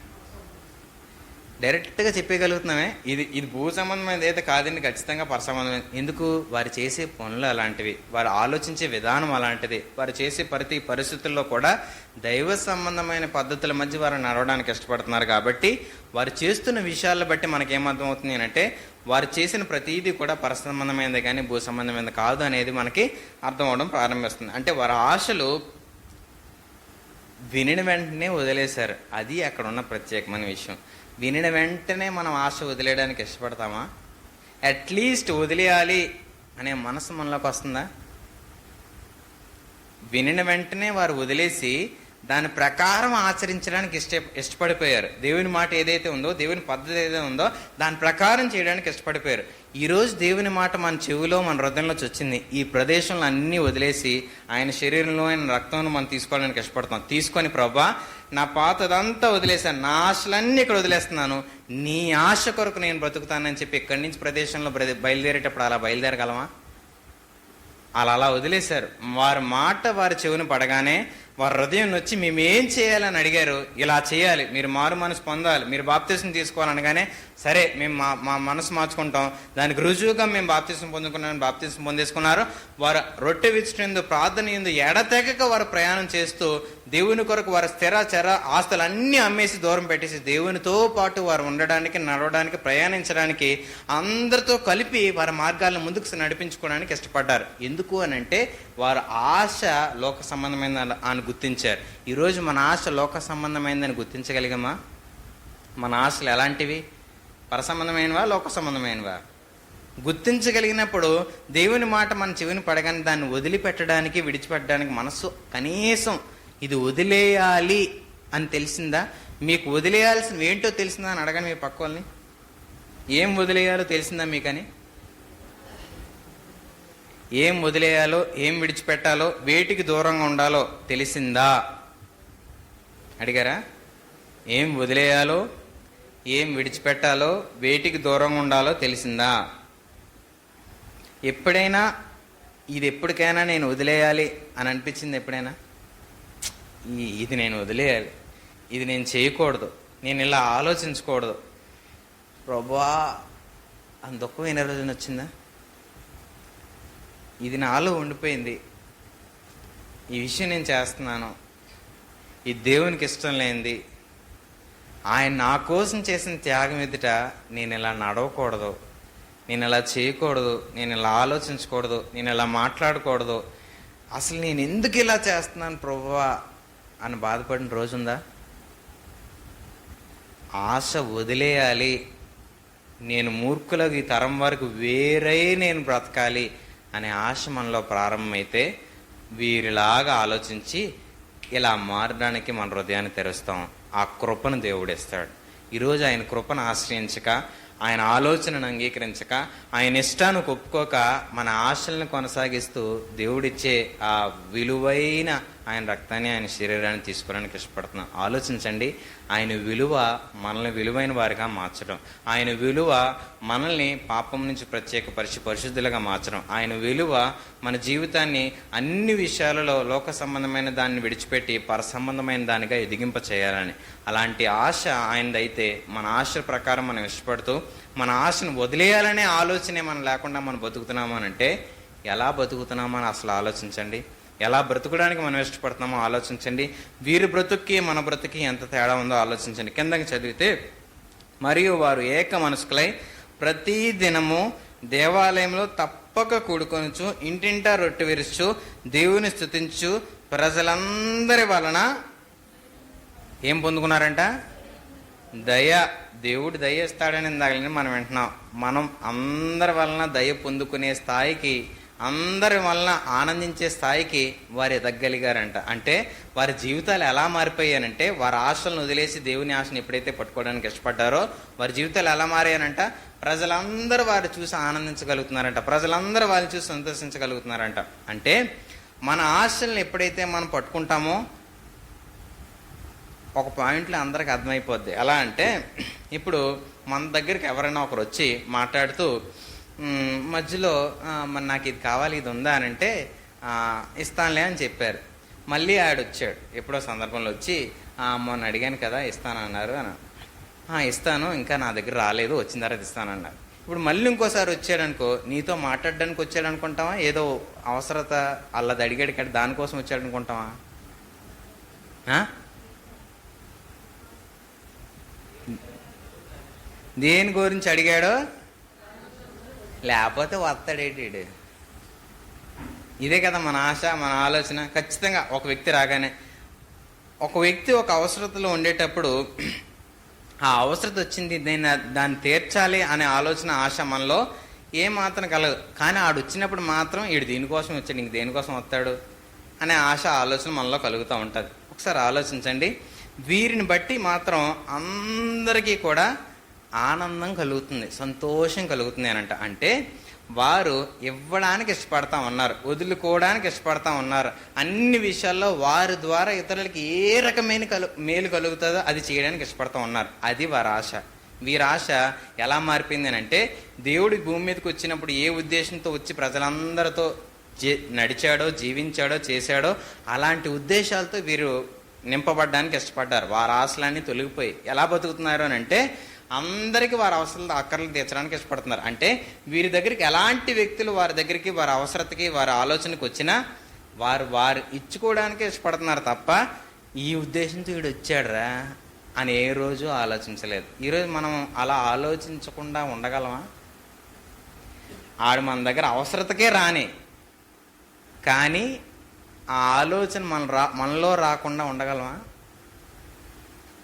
డైరెక్ట్గా చెప్పగలుగుతున్నామే. ఇది భూ సంబంధమైనది అయితే కాదండి, ఖచ్చితంగా పరసంబంధమైనది. ఎందుకు? వారు చేసే పనులు అలాంటివి, వారు ఆలోచించే విధానం అలాంటిది, వారు చేసే ప్రతి పరిస్థితుల్లో కూడా దైవ సంబంధమైన పద్ధతుల మధ్య వారు నడవడానికి ఇష్టపడుతున్నారు. కాబట్టి వారు చేస్తున్న విషయాలను బట్టి మనకేమర్థమవుతుంది అంటే వారు చేసిన ప్రతీది కూడా పరసంబంధమైనది కానీ భూ సంబంధమైనది కాదు అనేది మనకి అర్థం అవడం ప్రారంభిస్తుంది. అంటే వారి ఆశలు వినిన వెంటనే వదిలేశారు. అది అక్కడ ఉన్న ప్రత్యేకమైన విషయం. వినిన వెంటనే మనం ఆశ వదిలేయడానికి ఇష్టపడతామా? అట్లీస్ట్ వదిలేయాలి అనే మనసు మనలోకి వస్తుందా? వినిన వెంటనే వారు వదిలేసి దాని ప్రకారం ఆచరించడానికి ఇష్టపడిపోయారు. దేవుని మాట ఏదైతే ఉందో, దేవుని పద్ధతి ఏదైతే ఉందో దాని ప్రకారం చేయడానికి ఇష్టపడిపోయారు. ఈరోజు దేవుని మాట మన చెవిలో, మన హృదయంలో వచ్చింది. ఈ ప్రదేశంలో అన్నీ వదిలేసి ఆయన శరీరంలో ఆయన రక్తంలో మనం తీసుకోవడానికి ఇష్టపడతాం. తీసుకొని ప్రభా నా పాతదంతా వదిలేశాను, నా ఆశలన్నీ ఇక్కడ వదిలేస్తున్నాను, నీ ఆశ కొరకు నేను బ్రతుకుతానని చెప్పి ఇక్కడి నుంచి ప్రదేశంలో బయలుదేరేటప్పుడు అలా బయలుదేరగలమా? అలా వదిలేశారు. వారి మాట వారి చెవిని పడగానే వారి హృదయం వచ్చి మేమేం చేయాలని అడిగారు. ఇలా చేయాలి, మీరు మారు మనసు పొందాలి, మీరు బాప్తిసం తీసుకోవాలనగానే సరే మేము మా మనసు మార్చుకుంటాం, దానికి రుజువుగా మేము బాప్తిసం పొందుకున్నామని బాప్తిసం పొందేసుకున్నారు. వారు రొట్టె విచ్చుటందు ప్రార్థన యందు ఎడతెగక వారు ప్రయాణం చేస్తూ దేవుని కొరకు వారి స్థిర చర ఆస్తులన్నీ అమ్మేసి దూరం పెట్టేసి దేవునితో పాటు వారు ఉండడానికి, నడవడానికి, ప్రయాణించడానికి అందరితో కలిపి వారి మార్గాలను ముందుకు నడిపించుకోవడానికి ఇష్టపడ్డారు. ఎందుకు అని అంటే వారు ఆశ లోక సంబంధమైన అని గుర్తించారు. ఈరోజు మన ఆశ లోక సంబంధమైందని గుర్తించగలిగామా? మన ఆశలు ఎలాంటివి? పరసంబంధమైనవా, లోక సంబంధమైనవా? గుర్తించగలిగినప్పుడు దేవుని మాట మన చెవిని పడగానే దాన్ని వదిలిపెట్టడానికి, విడిచిపెట్టడానికి మనసు కనీసం ఇది వదిలేయాలి అని తెలిసిందా? మీకు వదిలేయాల్సిన ఏంటో తెలిసిందా అని అడగండి మీ పక్క వాళ్ళని. ఏం వదిలేయాలో తెలిసిందా మీకని? ఏం వదిలేయాలో, ఏం విడిచిపెట్టాలో, వేటికి దూరంగా ఉండాలో తెలిసిందా? అడిగారా? ఏం వదిలేయాలో, ఏం విడిచిపెట్టాలో, వేటికి దూరంగా ఉండాలో తెలిసిందా? ఎప్పుడైనా ఇది ఎప్పటికైనా నేను వదిలేయాలి అని అనిపించింది? ఎప్పుడైనా ఇది నేను వదిలేయాలి, ఇది నేను చేయకూడదు, నేను ఇలా ఆలోచించకూడదు ప్రభువా అని దుఃఖమైన రోజున వచ్చిందా? ఇది నాలో ఉండిపోయింది, ఈ విషయం నేను చేస్తున్నాను, ఇది దేవునికి ఇష్టం లేనిది, ఆయన నా కోసం చేసిన త్యాగం ఎదుట నేను ఇలా నడవకూడదు, నేను ఇలా చేయకూడదు, నేను ఇలా ఆలోచించకూడదు, నేను ఇలా మాట్లాడకూడదు, అసలు నేను ఎందుకు ఇలా చేస్తున్నాను ప్రభువా అని బాధపడిన రోజుందా? ఆశ వదిలేయాలి, నేను మూర్ఖులకు ఈ తరం వరకు వేరై నేను బ్రతకాలి అనే ఆశ మనలో ప్రారంభమైతే వీరిలాగా ఆలోచించి ఇలా మారడానికి మన హృదయాన్ని తెరుస్తాం. ఆ కృపను దేవుడు ఇస్తాడు. ఈరోజు ఆయన కృపను ఆశ్రయించక, ఆయన ఆలోచనను అంగీకరించక, ఆయన ఇష్టాన్ని ఒప్పుకోక మన ఆశలను కొనసాగిస్తూ దేవుడిచ్చే ఆ విలువైన ఆయన రక్తాన్ని, ఆయన శరీరాన్ని తీసుకోవడానికి ఇష్టపడుతున్నాం. ఆలోచించండి, ఆయన విలువ మనల్ని విలువైన వారిగా మార్చడం, ఆయన విలువ మనల్ని పాపం నుంచి ప్రత్యేకపరిచి పరిశుద్ధులుగా మార్చడం, ఆయన విలువ మన జీవితాన్ని అన్ని విషయాలలో లోక సంబంధమైన దాన్ని విడిచిపెట్టి పర సంబంధమైన దానిగా ఎదిగింప చేయాలని. అలాంటి ఆశ ఆయనదైతే మన ఆశ ప్రకారం మనం ఇష్టపడుతూ మన ఆశను వదిలేయాలనే ఆలోచనే మనం లేకుండా మనం బతుకుతున్నాము అని అంటే ఎలా బతుకుతున్నామని అసలు ఆలోచించండి. ఎలా బ్రతుకడానికి మనం ఇష్టపడుతున్నామో ఆలోచించండి. వీరి బ్రతుక్కి మన బ్రతుకి ఎంత తేడా ఉందో ఆలోచించండి. కిందకి చదివితే, మరియు వారు ఏక మనస్కులై ప్రతి దినము దేవాలయంలో తప్పక కూడుకొనుచు, ఇంటింటా రొట్టె విరుచు, దేవుని స్తుతించు, ప్రజలందరి వలన ఏం పొందుకున్నారంట? దయ. దేవుడు దయ ఇస్తాడని ఇందాకని మనం వింటున్నాం. మనం అందరి వలన దయ పొందుకునే స్థాయికి, అందరి వలన ఆనందించే స్థాయికి వారు ఎదగలిగారంట. అంటే వారి జీవితాలు ఎలా మారిపోయానంటే, వారి ఆశలను వదిలేసి దేవుని ఆశను ఎప్పుడైతే పట్టుకోవడానికి ఇష్టపడ్డారో వారి జీవితాలు ఎలా మారాయనంట? ప్రజలందరూ వారు చూసి ఆనందించగలుగుతున్నారంట, ప్రజలందరూ వారిని చూసి సంతోషించగలుగుతున్నారంట. అంటే మన ఆశలను ఎప్పుడైతే మనం పట్టుకుంటామో ఒక పాయింట్లో అందరికి అర్థమైపోద్ది. ఎలా అంటే, ఇప్పుడు మన దగ్గరికి ఎవరైనా ఒకరు వచ్చి మాట్లాడుతూ మధ్యలో మరి నాకు ఇది కావాలి, ఇది ఉందా అని అంటే ఇస్తానులే అని చెప్పారు. మళ్ళీ ఆడు వచ్చాడు ఎప్పుడో సందర్భంలో వచ్చి మొన్న అడిగాను కదా ఇస్తానన్నారు అని. ఇస్తాను, ఇంకా నా దగ్గర రాలేదు, వచ్చిన తర్వాత ఇస్తాను అన్నారు. ఇప్పుడు మళ్ళీ ఇంకోసారి వచ్చాడనుకో, నీతో మాట్లాడడానికి వచ్చాడు అనుకుంటావా, ఏదో అవసరత అల్లది అడిగాడు కానీ దానికోసం వచ్చాడు అనుకుంటావా? దేని గురించి అడిగాడో, లేకపోతే వస్తాడేటాడు. ఇదే కదా మన ఆశ, మన ఆలోచన. ఖచ్చితంగా ఒక వ్యక్తి రాగానే, ఒక వ్యక్తి ఒక అవసరతలో ఉండేటప్పుడు ఆ అవసరత వచ్చింది, నేను దాన్ని తీర్చాలి అనే ఆలోచన, ఆశ మనలో ఏమాత్రం కలగదు. కానీ ఆడు వచ్చినప్పుడు మాత్రం ఈడు దీనికోసం వచ్చాడు, ఇంక దేనికోసం వస్తాడు అనే ఆశ, ఆలోచన మనలో కలుగుతూ ఉంటుంది. ఒకసారి ఆలోచించండి. వీరిని బట్టి మాత్రం అందరికీ కూడా ఆనందం కలుగుతుంది, సంతోషం కలుగుతుంది అనంట. అంటే వారు ఇవ్వడానికి ఇష్టపడతా ఉన్నారు, వదులుకోవడానికి ఇష్టపడతా ఉన్నారు. అన్ని విషయాల్లో వారి ద్వారా ఇతరులకి ఏ రకమైన మేలు కలుగుతుందో అది చేయడానికి ఇష్టపడతా ఉన్నారు. అది వారి ఆశ. వీరి ఆశ ఎలా మారిపోయింది అంటే, దేవుడి భూమి మీదకి వచ్చినప్పుడు ఏ ఉద్దేశంతో వచ్చి ప్రజలందరితో నడిచాడో, జీవించాడో, చేశాడో అలాంటి ఉద్దేశాలతో వీరు నింపబడ్డానికి ఇష్టపడ్డారు. వారి ఆశలన్నీ తొలగిపోయి ఎలా బతుకుతున్నారు అని అంటే, అందరికీ వారి అవసరాలు, అక్కర్లు తీర్చడానికి ఇష్టపడుతున్నారు. అంటే వీరి దగ్గరికి ఎలాంటి వ్యక్తులు వారి దగ్గరికి, వారి అవసరతకి, వారి ఆలోచనకి వచ్చినా వారు ఇచ్చుకోవడానికి ఇష్టపడుతున్నారు తప్ప ఈ ఉద్దేశంతో వీడు వచ్చాడురా అని ఏ రోజు ఆలోచించలేదు. ఈరోజు మనం అలా ఆలోచించకుండా ఉండగలమా? ఆడు మన దగ్గర అవసరతకే రాని, కానీ ఆ ఆలోచన మనలో రాకుండా ఉండగలమా?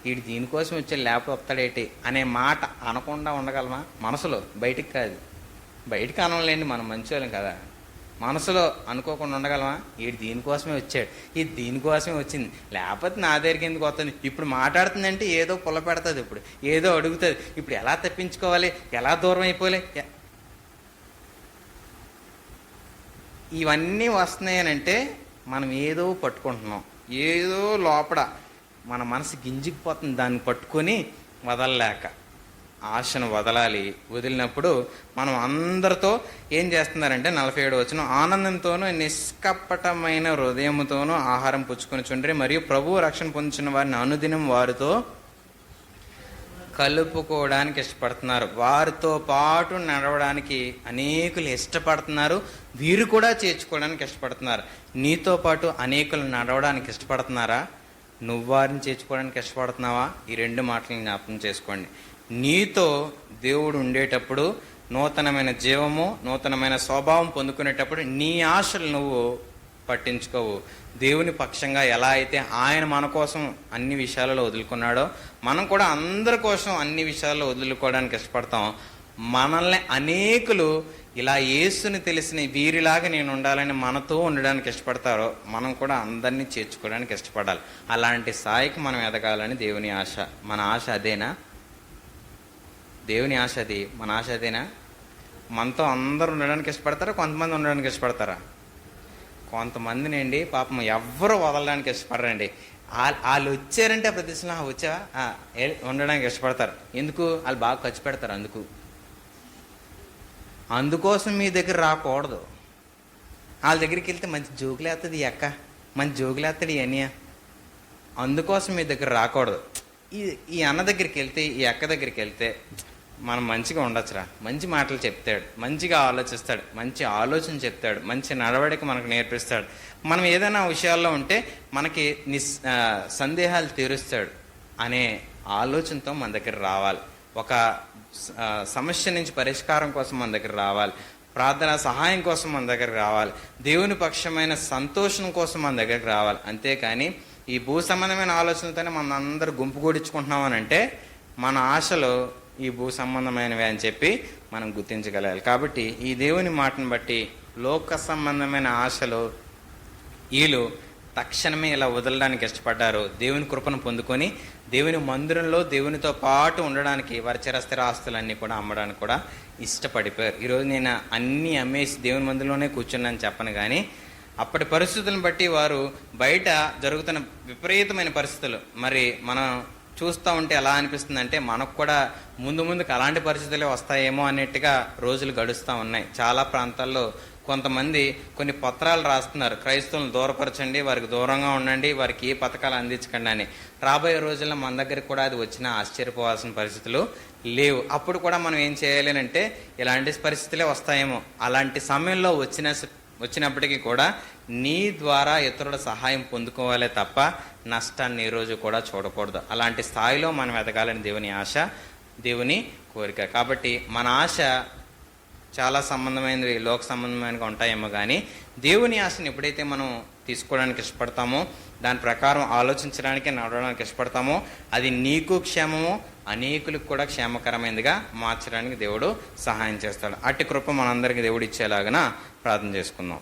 వీడు దీనికోసం వచ్చాడు, లేకపోతే వస్తాడేటి అనే మాట అనకుండా ఉండగలమా? మనసులో, బయటికి కాదు. బయటికి అనలేండి, మనం మంచివాళ్ళం కదా. మనసులో అనుకోకుండా ఉండగలమా? వీడు దీనికోసమే వచ్చాడు, ఇది దీనికోసమే వచ్చింది, లేకపోతే నా దగ్గరికి ఎందుకు వస్తుంది. ఇప్పుడు మాట్లాడుతుందంటే ఏదో పుల్ల పెడుతుంది, ఇప్పుడు ఏదో అడుగుతుంది, ఇప్పుడు ఎలా తప్పించుకోవాలి, ఎలా దూరం అయిపోలే, ఇవన్నీ వస్తున్నాయనంటే మనం ఏదో పట్టుకుంటున్నాం. ఏదో లోపల మన మనసు గింజికిపోతుంది, దాన్ని పట్టుకొని వదలలేక. ఆశను వదలాలి. వదిలినప్పుడు మనం అందరితో ఏం చేస్తున్నారంటే 47 వచనం, ఆనందంతోనూ నిష్కపటమైన హృదయముతోనూ ఆహారం పుచ్చుకొని చుండ్రి, మరియు ప్రభువు రక్షణ పొందుతున్న వారిని అనుదినం వారితో కలుపుకోవడానికి ఇష్టపడుతున్నారు. వారితో పాటు నడవడానికి అనేకులు ఇష్టపడుతున్నారు. వీరు కూడా చేర్చుకోవడానికి ఇష్టపడుతున్నారు. నీతో పాటు అనేకులు నడవడానికి ఇష్టపడుతున్నారా? నువ్వు వారిని చేర్చుకోవడానికి ఇష్టపడుతున్నావా? ఈ 2 మాటలను జ్ఞాపకం చేసుకోండి. నీతో దేవుడు ఉండేటప్పుడు నూతనమైన జీవము, నూతనమైన స్వభావం పొందుకునేటప్పుడు నీ ఆశలు నువ్వు పట్టించుకోవు. దేవుని పక్షంగా ఎలా అయితే ఆయన మన కోసం అన్ని విషయాలలో వదులుకున్నాడో, మనం కూడా అందరి కోసం అన్ని విషయాల్లో వదులుకోవడానికి ఇష్టపడతాం. మనల్ని అనేకులు ఇలా యేసుని తెలిసిన వీరిలాగా నేను ఉండాలని మనతో ఉండడానికి ఇష్టపడతారో, మనం కూడా అందరినీ చేర్చుకోవడానికి ఇష్టపడాలి. అలాంటి స్థాయికి మనం ఎదగాలని దేవుని ఆశ. మన ఆశ అదేనా? దేవుని ఆశ అది, మన ఆశ అదేనా? మనతో అందరూ ఉండడానికి ఇష్టపడతారా? కొంతమంది ఉండడానికి ఇష్టపడతారా? కొంతమందినండి పాపం ఎవ్వరు వదలడానికి ఇష్టపడరండి. వాళ్ళు వచ్చారంటే ప్రదేశంలో వచ్చా ఉండడానికి ఇష్టపడతారు. ఎందుకు? వాళ్ళు బాగా ఖర్చు పెడతారు. అందుకోసం మీ దగ్గర రాకూడదు. వాళ్ళ దగ్గరికి వెళ్తే మంచి జోకులేస్తుంది ఈ అక్క, మంచి జోకులేస్తాడు ఈ అన్నయ్య, అందుకోసం మీ దగ్గర రాకూడదు. ఈ అన్న దగ్గరికి వెళ్తే, ఈ అక్క దగ్గరికి వెళ్తే మనం మంచిగా ఉండొచ్చురా, మంచి మాటలు చెప్తాడు, మంచిగా ఆలోచిస్తాడు, మంచి ఆలోచన చెప్తాడు, మంచి నడవడిక మనకు నేర్పిస్తాడు. మనం ఏదైనా విషయాల్లో ఉంటే మనకి సందేహాలు తీరుస్తాడు అనే ఆలోచనతో మన దగ్గర రావాలి. ఒక సమస్య నుంచి పరిష్కారం కోసం మన దగ్గర రావాలి. ప్రార్థన సహాయం కోసం మన దగ్గర రావాలి. దేవుని పక్షమైన సంతోషం కోసం మన దగ్గరకు రావాలి. అంతేకాని ఈ భూ సంబంధమైన ఆలోచనలతోనే మన అందరూ గుంపు కూడించుకుంటున్నాం అని అంటే మన ఆశలు ఈ భూ సంబంధమైనవి అని చెప్పి మనం గుర్తించగలగాలి. కాబట్టి ఈ దేవుని మాటను బట్టి లోక సంబంధమైన ఆశలు వీళ్ళు తక్షణమే ఇలా వదలడానికి ఇష్టపడ్డారు. దేవుని కృపను పొందుకొని దేవుని మందిరంలో దేవునితో పాటు ఉండడానికి వారి చిరస్థిర ఆస్తులన్నీ కూడా అమ్మడానికి కూడా ఇష్టపడిపోయారు. ఈరోజు నేను అన్నీ అమ్మేసి దేవుని మందిరంలోనే కూర్చున్నాను చెప్పను, కానీ అప్పటి పరిస్థితులను బట్టి వారు బయట జరుగుతున్న విపరీతమైన పరిస్థితులు, మరి మనం చూస్తూ ఉంటే ఎలా అనిపిస్తుంది అంటే మనకు కూడా ముందుకు అలాంటి పరిస్థితులే వస్తాయేమో అన్నట్టుగా రోజులు గడుస్తూ ఉన్నాయి. చాలా ప్రాంతాల్లో కొంతమంది కొన్ని పత్రాలు రాస్తున్నారు, క్రైస్తవులను దూరపరచండి, వారికి దూరంగా ఉండండి, వారికి ఏ పథకాలు అందించకండి అని. రాబోయే రోజుల్లో మన దగ్గరికి కూడా అది వచ్చినా ఆశ్చర్యపోవాల్సిన పరిస్థితులు లేవు. అప్పుడు కూడా మనం ఏం చేయాలి అంటే ఇలాంటి పరిస్థితులే వస్తాయేమో, అలాంటి సమయంలో వచ్చినప్పటికీ కూడా నీ ద్వారా ఇతరుల సహాయం పొందుకోవాలే తప్ప నష్టాన్ని ఈ రోజు కూడా చూడకూడదు. అలాంటి స్థాయిలో మనం ఎదగాలని దేవుని ఆశ, దేవుని కోరిక. కాబట్టి మన ఆశ చాలా సంబంధమైనవి, లోక సంబంధమైనవి ఉంటాయేమో, కానీ దేవుని ఆశను ఎప్పుడైతే మనం తీసుకోవడానికి ఇష్టపడతామో, దాని ప్రకారం ఆలోచించడానికి, నడవడానికి ఇష్టపడతామో, అది నీకు క్షేమము, అనేకులకు కూడా క్షేమకరమైనదిగా మార్చడానికి దేవుడు సహాయం చేస్తాడు. అట్టి కృప మనందరికీ దేవుడు ఇచ్చేలాగా ప్రార్థన చేసుకుందాం.